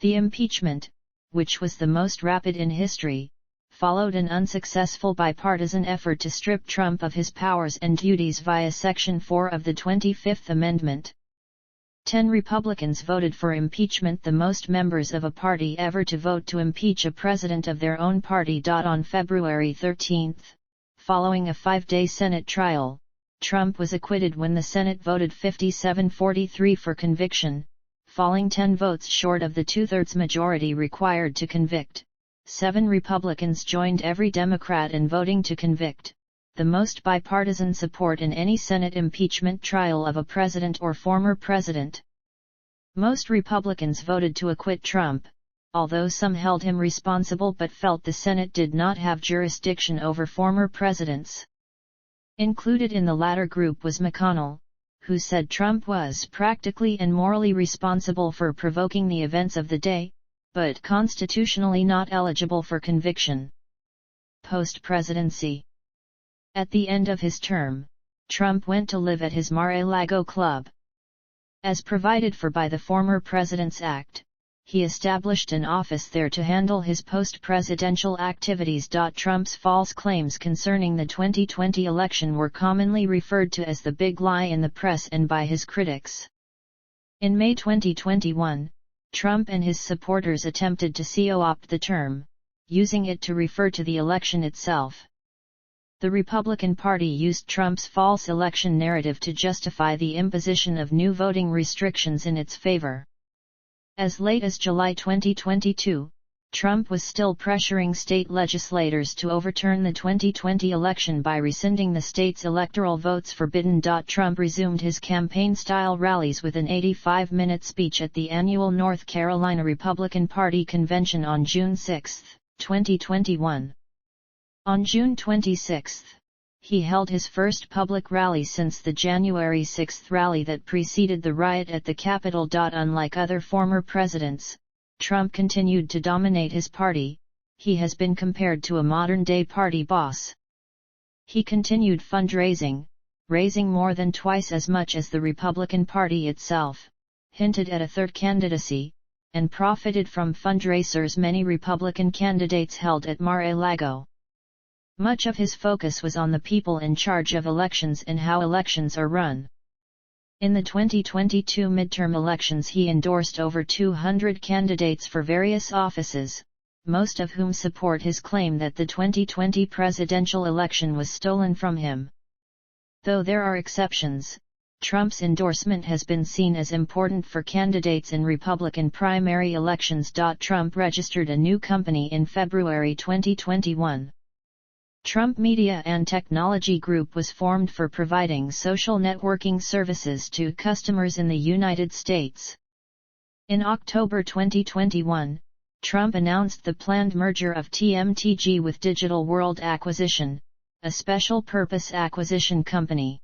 The impeachment, which was the most rapid in history, followed an unsuccessful bipartisan effort to strip Trump of his powers and duties via Section 4 of the 25th Amendment. 10 Republicans voted for impeachment, the most members of a party ever to vote to impeach a president of their own party. On February 13, following a 5-day Senate trial, Trump was acquitted when the Senate voted 57-43 for conviction, falling 10 votes short of the two-thirds majority required to convict. 7 Republicans joined every Democrat in voting to convict, the most bipartisan support in any Senate impeachment trial of a president or former president. Most Republicans voted to acquit Trump, although some held him responsible but felt the Senate did not have jurisdiction over former presidents. Included in the latter group was McConnell, who said Trump was practically and morally responsible for provoking the events of the day, but constitutionally not eligible for conviction. Post-presidency. At the end of his term, Trump went to live at his Mar-a-Lago club. As provided for by the Former President's Act, he established an office there to handle his post-presidential activities. Trump's false claims concerning the 2020 election were commonly referred to as the big lie in the press and by his critics. In May 2021, Trump and his supporters attempted to co-opt the term, using it to refer to the election itself. The Republican Party used Trump's false election narrative to justify the imposition of new voting restrictions in its favor. As late as July 2022, Trump was still pressuring state legislators to overturn the 2020 election by rescinding the state's electoral votes for Biden. Trump resumed his campaign-style rallies with an 85-minute speech at the annual North Carolina Republican Party convention on June 6, 2021. On June 26, he held his first public rally since the January 6 rally that preceded the riot at the Capitol. Unlike other former presidents, Trump continued to dominate his party. He has been compared to a modern-day party boss. He continued fundraising, raising more than twice as much as the Republican Party itself, hinted at a third candidacy, and profited from fundraisers many Republican candidates held at Mar-a-Lago. Much of his focus was on the people in charge of elections and how elections are run. In the 2022 midterm elections he endorsed over 200 candidates for various offices, most of whom support his claim that the 2020 presidential election was stolen from him. Though there are exceptions, Trump's endorsement has been seen as important for candidates in Republican primary elections. Trump registered a new company in February 2021. Trump Media and Technology Group was formed for providing social networking services to customers in the United States. In October 2021, Trump announced the planned merger of TMTG with Digital World Acquisition, a special-purpose acquisition company.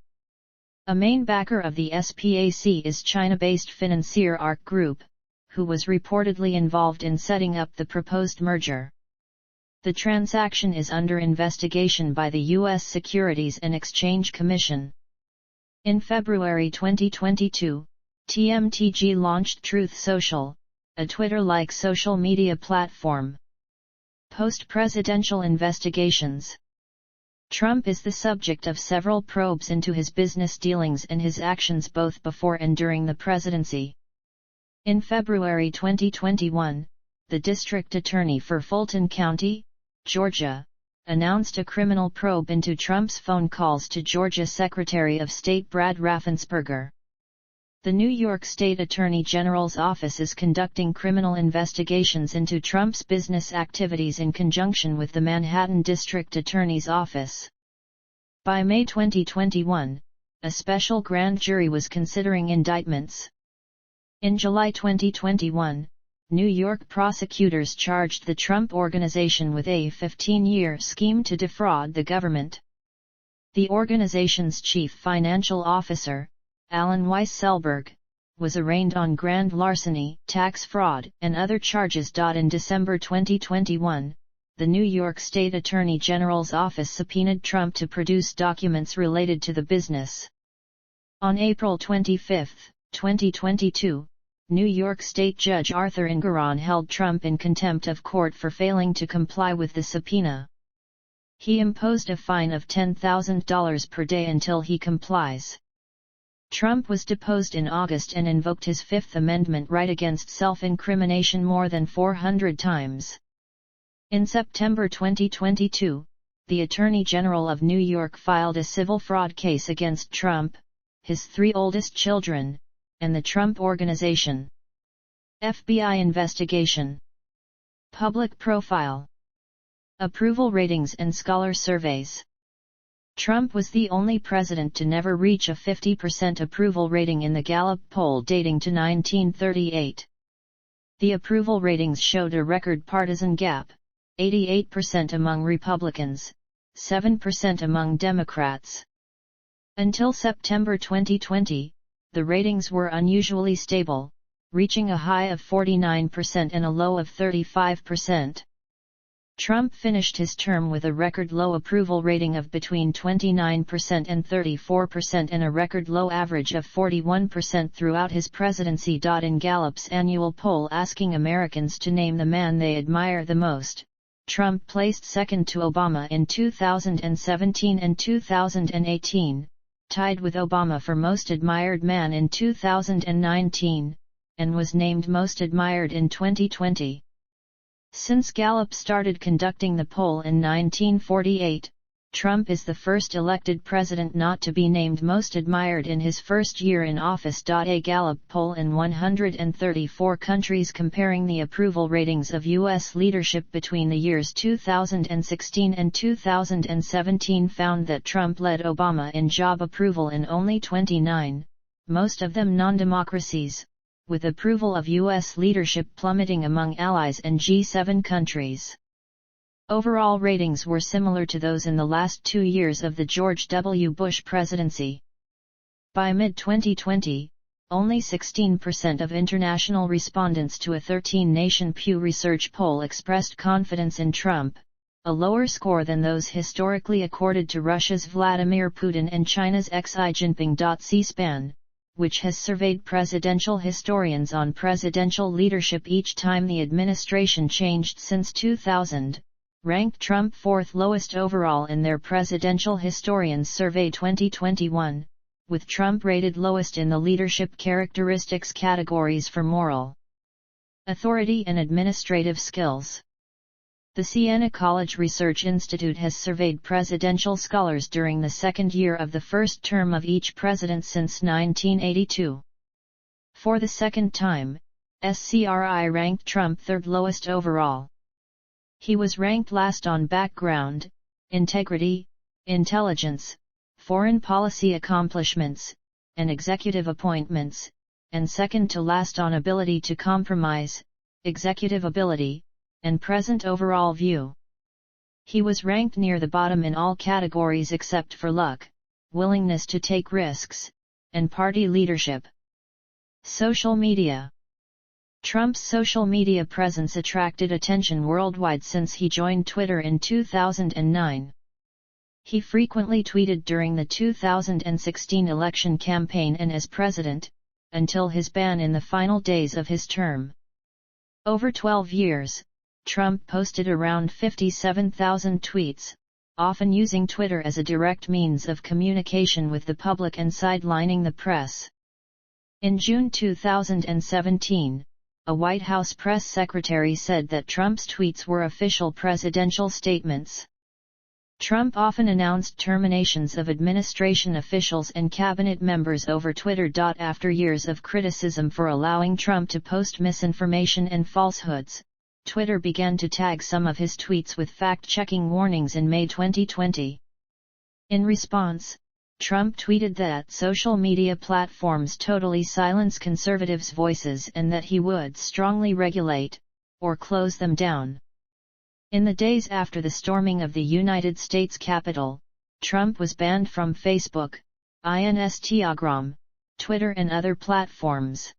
A main backer of the SPAC is China-based financier ARC Group, who was reportedly involved in setting up the proposed merger. The transaction is under investigation by the U.S. Securities and Exchange Commission. In February 2022, TMTG launched Truth Social, a Twitter-like social media platform. Post-presidential investigations. Trump is the subject of several probes into his business dealings and his actions both before and during the presidency. In February 2021, the district attorney for Fulton County, Georgia, announced a criminal probe into Trump's phone calls to Georgia Secretary of State Brad Raffensperger. The New York State Attorney General's office is conducting criminal investigations into Trump's business activities in conjunction with the Manhattan District Attorney's Office. By May 2021, a special grand jury was considering indictments. In July 2021, New York prosecutors charged the Trump Organization with a 15-year scheme to defraud the government. The organization's chief financial officer, Alan Weisselberg, was arraigned on grand larceny, tax fraud, and other charges. In December 2021, the New York State Attorney General's office subpoenaed Trump to produce documents related to the business. On April 25, 2022, New York State Judge Arthur Engoron held Trump in contempt of court for failing to comply with the subpoena. He imposed a fine of $10,000 per day until he complies. Trump was deposed in August and invoked his Fifth Amendment right against self-incrimination more than 400 times. In September 2022, the Attorney General of New York filed a civil fraud case against Trump, his 3 oldest children, and the Trump Organization. FBI investigation. Public profile. Approval ratings and scholar surveys. Trump was the only president to never reach a 50% approval rating in the Gallup poll dating to 1938. The approval ratings showed a record partisan gap, 88% among Republicans, 7% among Democrats. Until September 2020, the ratings were unusually stable, reaching a high of 49% and a low of 35%. Trump finished his term with a record low approval rating of between 29% and 34% and a record low average of 41% throughout his presidency. In Gallup's annual poll asking Americans to name the man they admire the most, Trump placed second to Obama in 2017 and 2018, tied with Obama for Most Admired Man in 2019, and was named Most Admired in 2020. Since Gallup started conducting the poll in 1948, Trump is the first elected president not to be named Most Admired in his first year in office. A Gallup poll in 134 countries comparing the approval ratings of U.S. leadership between the years 2016 and 2017 found that Trump led Obama in job approval in only 29, most of them non-democracies, with approval of U.S. leadership plummeting among allies and G7 countries. Overall ratings were similar to those in the last 2 years of the George W. Bush presidency. By mid-2020, only 16% of international respondents to a 13-nation Pew Research poll expressed confidence in Trump, a lower score than those historically accorded to Russia's Vladimir Putin and China's Xi Jinping. C-SPAN, which has surveyed presidential historians on presidential leadership each time the administration changed since 2000, ranked Trump 4th lowest overall in their Presidential Historians Survey 2021, with Trump rated lowest in the leadership characteristics categories for moral authority and administrative skills. The Siena College Research Institute has surveyed presidential scholars during the second year of the first term of each president since 1982. For the second time, SCRI ranked Trump third lowest overall. He was ranked last on background, integrity, intelligence, foreign policy accomplishments, and executive appointments, and second to last on ability to compromise, executive ability, and present overall view. He was ranked near the bottom in all categories except for luck, willingness to take risks, and party leadership. Social media. Trump's social media presence attracted attention worldwide since he joined Twitter in 2009. He frequently tweeted during the 2016 election campaign and as president, until his ban in the final days of his term. Over 12 years, Trump posted around 57,000 tweets, often using Twitter as a direct means of communication with the public and sidelining the press. In June 2017, a White House press secretary said that Trump's tweets were official presidential statements. Trump often announced terminations of administration officials and cabinet members over Twitter. After years of criticism for allowing Trump to post misinformation and falsehoods, Twitter began to tag some of his tweets with fact-checking warnings in May 2020. In response, Trump tweeted that social media platforms totally silence conservatives' voices and that he would strongly regulate, or close them down. In the days after the storming of the United States Capitol, Trump was banned from Facebook, Instagram, Twitter and other platforms.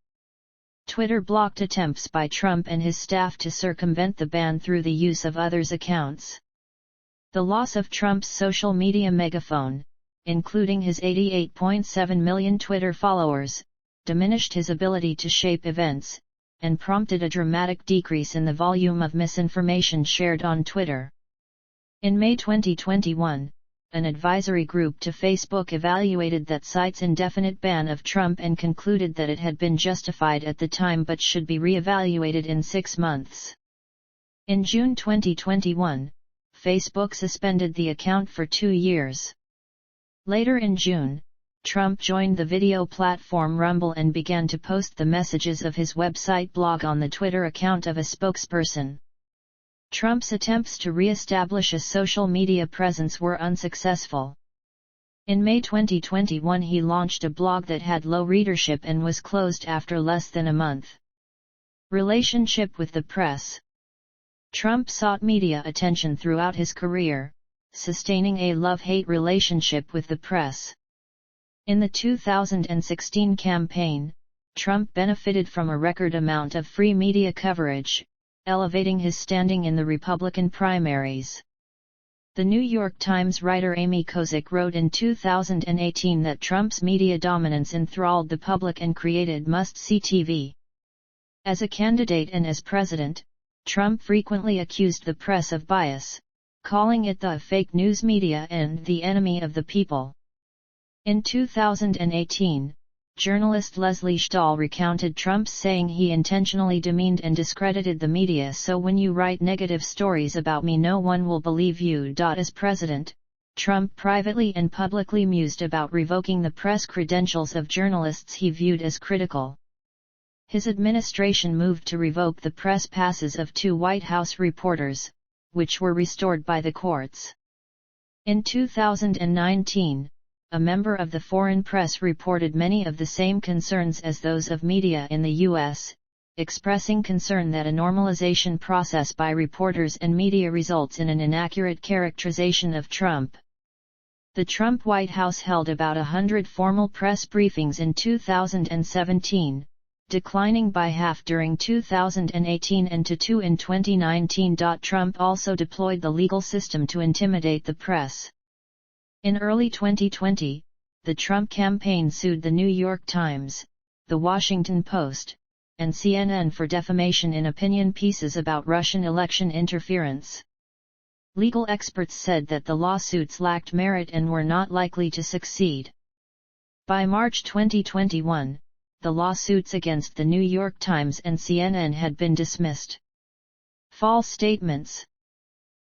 Twitter blocked attempts by Trump and his staff to circumvent the ban through the use of others' accounts. The loss of Trump's social media megaphone, including his 88.7 million Twitter followers, diminished his ability to shape events, and prompted a dramatic decrease in the volume of misinformation shared on Twitter. In May 2021, an advisory group to Facebook evaluated that site's indefinite ban of Trump and concluded that it had been justified at the time but should be re-evaluated in 6 months. In June 2021, Facebook suspended the account for 2 years. Later in June, Trump joined the video platform Rumble and began to post the messages of his website blog on the Twitter account of a spokesperson. Trump's attempts to re-establish a social media presence were unsuccessful. In May 2021 he launched a blog that had low readership and was closed after less than a month. Relationship with the press. Trump sought media attention throughout his career, sustaining a love-hate relationship with the press. In the 2016 campaign, Trump benefited from a record amount of free media coverage, elevating his standing in the Republican primaries. The New York Times writer Amy Kozik wrote in 2018 that Trump's media dominance enthralled the public and created must-see TV. As a candidate and as president, Trump frequently accused the press of bias, calling it the fake news media and the enemy of the people. In 2018, journalist Leslie Stahl recounted Trump saying he intentionally demeaned and discredited the media, so when you write negative stories about me no one will believe you. As president, Trump privately and publicly mused about revoking the press credentials of journalists he viewed as critical. His administration moved to revoke the press passes of 2 White House reporters, which were restored by the courts. In 2019, a member of the foreign press reported many of the same concerns as those of media in the U.S., expressing concern that a normalization process by reporters and media results in an inaccurate characterization of Trump. The Trump White House held about 100 formal press briefings in 2017, declining by half during 2018 and to 2 in 2019. Trump also deployed the legal system to intimidate the press. In early 2020, the Trump campaign sued the New York Times, The Washington Post, and CNN for defamation in opinion pieces about Russian election interference. Legal experts said that the lawsuits lacked merit and were not likely to succeed. By March 2021, the lawsuits against The New York Times and CNN had been dismissed. False statements.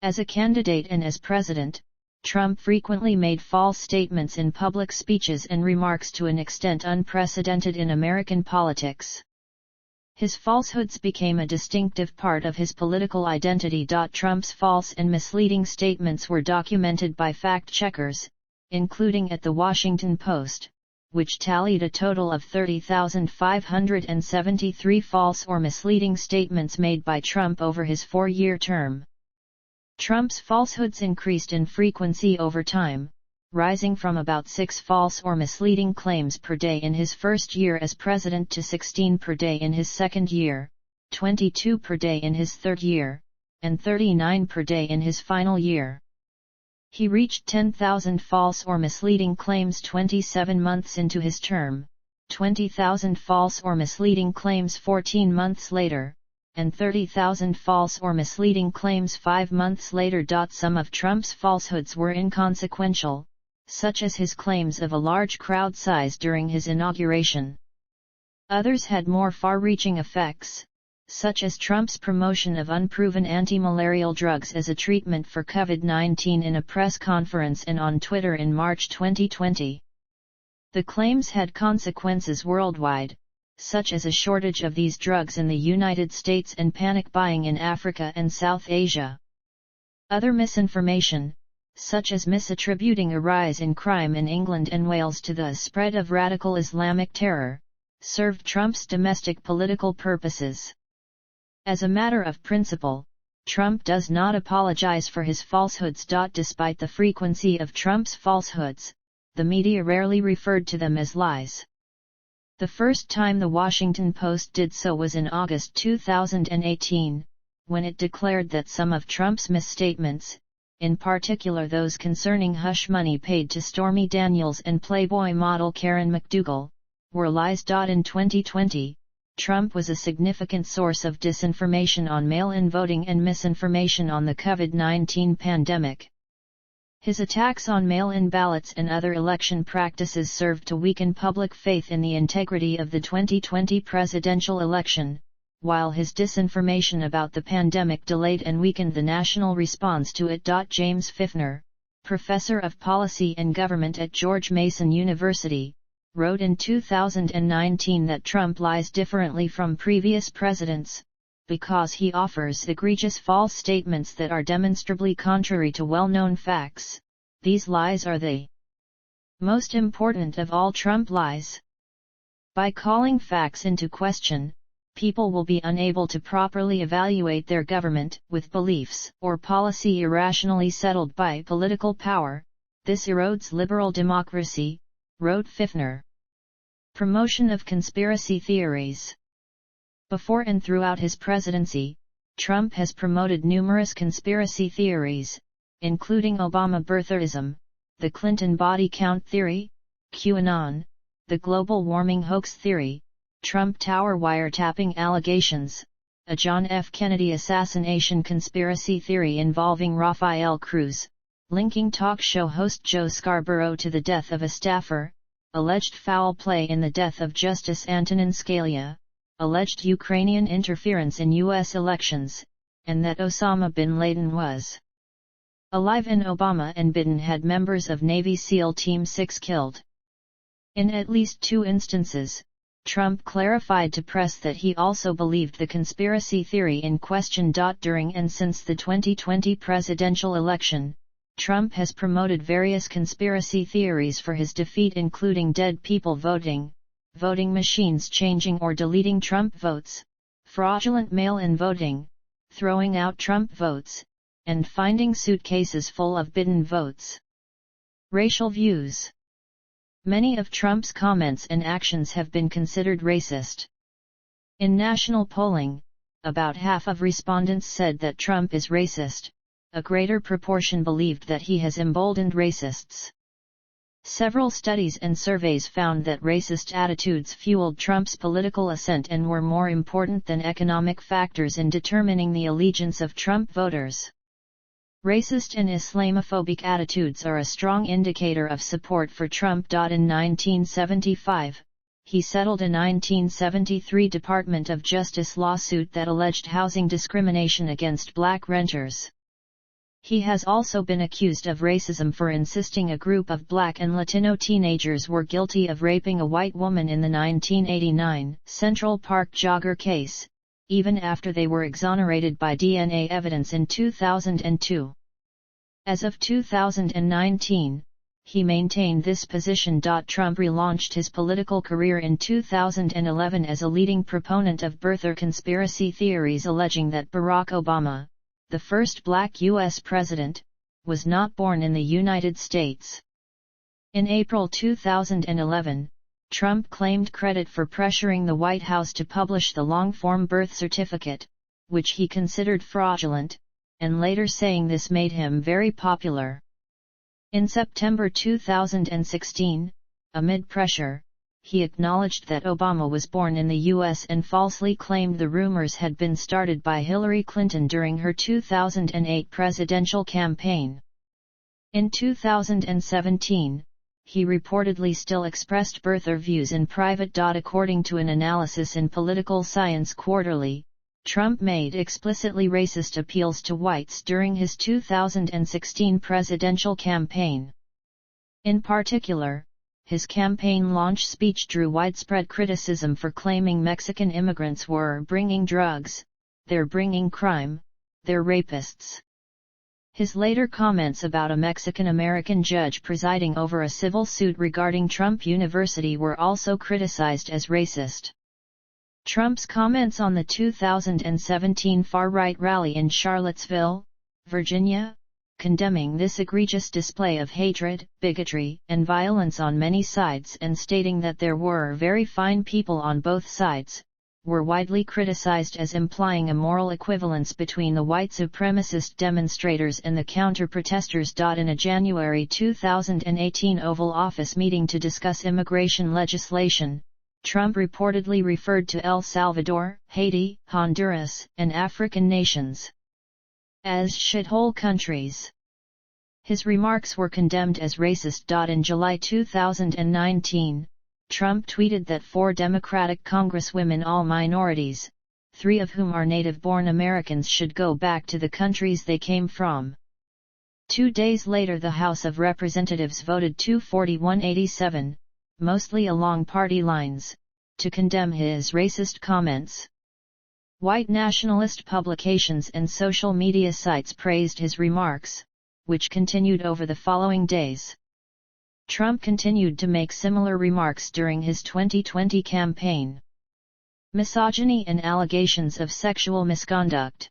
As a candidate and as president, Trump frequently made false statements in public speeches and remarks to an extent unprecedented in American politics. His falsehoods became a distinctive part of his political identity. Trump's false and misleading statements were documented by fact-checkers, including at The Washington Post, which tallied a total of 30,573 false or misleading statements made by Trump over his 4-year term. Trump's falsehoods increased in frequency over time, rising from about 6 false or misleading claims per day in his first year as president to 16 per day in his second year, 22 per day in his third year, and 39 per day in his final year. He reached 10,000 false or misleading claims 27 months into his term, 20,000 false or misleading claims 14 months later, and 30,000 false or misleading claims 5 months later. Some of Trump's falsehoods were inconsequential, such as his claims of a large crowd size during his inauguration. Others had more far-reaching effects, such as Trump's promotion of unproven anti-malarial drugs as a treatment for COVID-19 in a press conference and on Twitter in March 2020. The claims had consequences worldwide, such as a shortage of these drugs in the United States and panic buying in Africa and South Asia. Other misinformation, such as misattributing a rise in crime in England and Wales to the spread of radical Islamic terror, served Trump's domestic political purposes. As a matter of principle, Trump does not apologize for his falsehoods. Despite the frequency of Trump's falsehoods, the media rarely referred to them as lies. The first time The Washington Post did so was in August 2018, when it declared that some of Trump's misstatements, in particular those concerning hush money paid to Stormy Daniels and Playboy model Karen McDougal, were lies. In 2020, Trump was a significant source of disinformation on mail-in voting and misinformation on the COVID-19 pandemic. His attacks on mail-in ballots and other election practices served to weaken public faith in the integrity of the 2020 presidential election, while his disinformation about the pandemic delayed and weakened the national response to it. James Fifner, professor of policy and government at George Mason University, wrote in 2019 that Trump lies differently from previous presidents, because he offers egregious false statements that are demonstrably contrary to well-known facts. These lies are the most important of all Trump lies. By calling facts into question, people will be unable to properly evaluate their government. With beliefs or policy irrationally settled by political power, this erodes liberal democracy, wrote Fifner. Promotion of conspiracy theories. Before and throughout his presidency, Trump has promoted numerous conspiracy theories, including Obama birtherism, the Clinton body count theory, QAnon, the global warming hoax theory, Trump Tower wiretapping allegations, a John F. Kennedy assassination conspiracy theory involving Rafael Cruz, linking talk show host Joe Scarborough to the death of a staffer, alleged foul play in the death of Justice Antonin Scalia, alleged Ukrainian interference in U.S. elections, and that Osama bin Laden was alive and Obama and Biden had members of Navy SEAL Team 6 killed. In at least 2 instances, Trump clarified to press that he also believed the conspiracy theory in question. During and since the 2020 presidential election, Trump has promoted various conspiracy theories for his defeat, including dead people voting, voting machines changing or deleting Trump votes, fraudulent mail-in voting, throwing out Trump votes, and finding suitcases full of Biden votes. Racial views. Many of Trump's comments and actions have been considered racist. In national polling, about half of respondents said that Trump is racist. A greater proportion believed that he has emboldened racists. Several studies and surveys found that racist attitudes fueled Trump's political ascent and were more important than economic factors in determining the allegiance of Trump voters. Racist and Islamophobic attitudes are a strong indicator of support for Trump. In 1975, he settled a 1973 Department of Justice lawsuit that alleged housing discrimination against black renters. He has also been accused of racism for insisting a group of black and Latino teenagers were guilty of raping a white woman in the 1989 Central Park jogger case, even after they were exonerated by DNA evidence in 2002. As of 2019, he maintained this position. Trump relaunched his political career in 2011 as a leading proponent of birther conspiracy theories alleging that Barack Obama, the first black U.S. president, was not born in the United States. In April 2011, Trump claimed credit for pressuring the White House to publish the long-form birth certificate, which he considered fraudulent, and later saying this made him very popular. In September 2016, amid pressure, he acknowledged that Obama was born in the U.S. and falsely claimed the rumors had been started by Hillary Clinton during her 2008 presidential campaign. In 2017, he reportedly still expressed birther views in private. According to an analysis in Political Science Quarterly, Trump made explicitly racist appeals to whites during his 2016 presidential campaign. In particular, his campaign launch speech drew widespread criticism for claiming Mexican immigrants were bringing drugs, they're bringing crime, they're rapists. His later comments about a Mexican-American judge presiding over a civil suit regarding Trump University were also criticized as racist. Trump's comments on the 2017 far-right rally in Charlottesville, Virginia, condemning this egregious display of hatred, bigotry, and violence on many sides and stating that there were very fine people on both sides, were widely criticized as implying a moral equivalence between the white supremacist demonstrators and the counter-protesters. In a January 2018 Oval Office meeting to discuss immigration legislation, Trump reportedly referred to El Salvador, Haiti, Honduras, and African nations as shithole countries. His remarks were condemned as racist. In July 2019, Trump tweeted that 4 Democratic Congresswomen, all minorities, 3 of whom are native-born Americans, should go back to the countries they came from. 2 days later the House of Representatives voted 241-87, mostly along party lines, to condemn his racist comments. White nationalist publications and social media sites praised his remarks, which continued over the following days. Trump continued to make similar remarks during his 2020 campaign. Misogyny and allegations of sexual misconduct.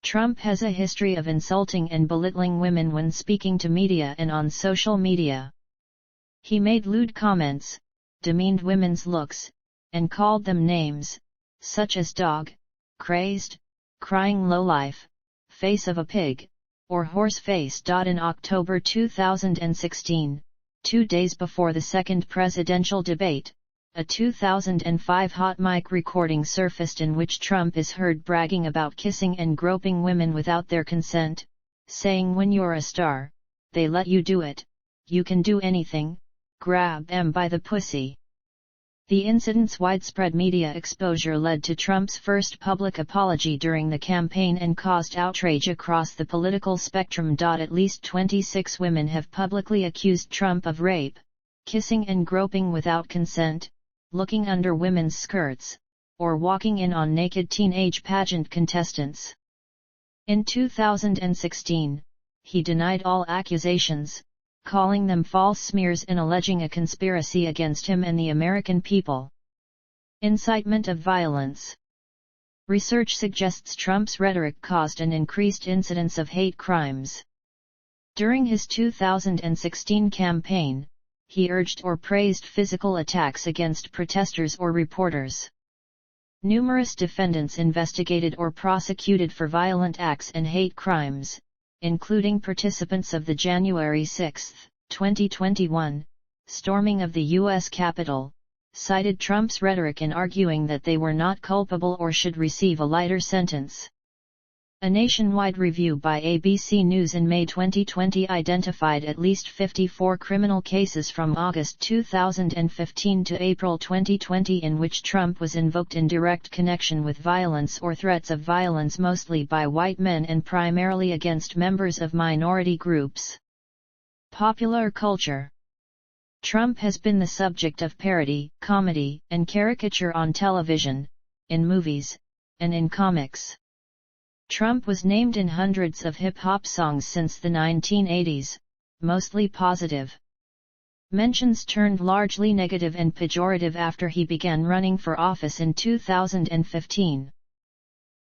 Trump has a history of insulting and belittling women when speaking to media and on social media. He made lewd comments, demeaned women's looks, and called them names, such as dog, crazed, crying lowlife, face of a pig, or horse face. In October 2016, 2 days before the second presidential debate, a 2005 hot mic recording surfaced in which Trump is heard bragging about kissing and groping women without their consent, saying, "When you're a star, they let you do it, you can do anything, grab them by the pussy." The incident's widespread media exposure led to Trump's first public apology during the campaign and caused outrage across the political spectrum. At least 26 women have publicly accused Trump of rape, kissing and groping without consent, looking under women's skirts, or walking in on naked teenage pageant contestants. In 2016, he denied all accusations, calling them false smears and alleging a conspiracy against him and the American people. Incitement of violence. Research suggests Trump's rhetoric caused an increased incidence of hate crimes. During his 2016 campaign, he urged or praised physical attacks against protesters or reporters. Numerous defendants investigated or prosecuted for violent acts and hate crimes, including participants of the January 6, 2021, storming of the U.S. Capitol, cited Trump's rhetoric in arguing that they were not culpable or should receive a lighter sentence. A nationwide review by ABC News in May 2020 identified at least 54 criminal cases from August 2015 to April 2020 in which Trump was invoked in direct connection with violence or threats of violence, mostly by white men and primarily against members of minority groups. Popular culture. Trump has been the subject of parody, comedy, and caricature on television, in movies, and in comics. Trump was named in hundreds of hip-hop songs since the 1980s, mostly positive. Mentions turned largely negative and pejorative after he began running for office in 2015.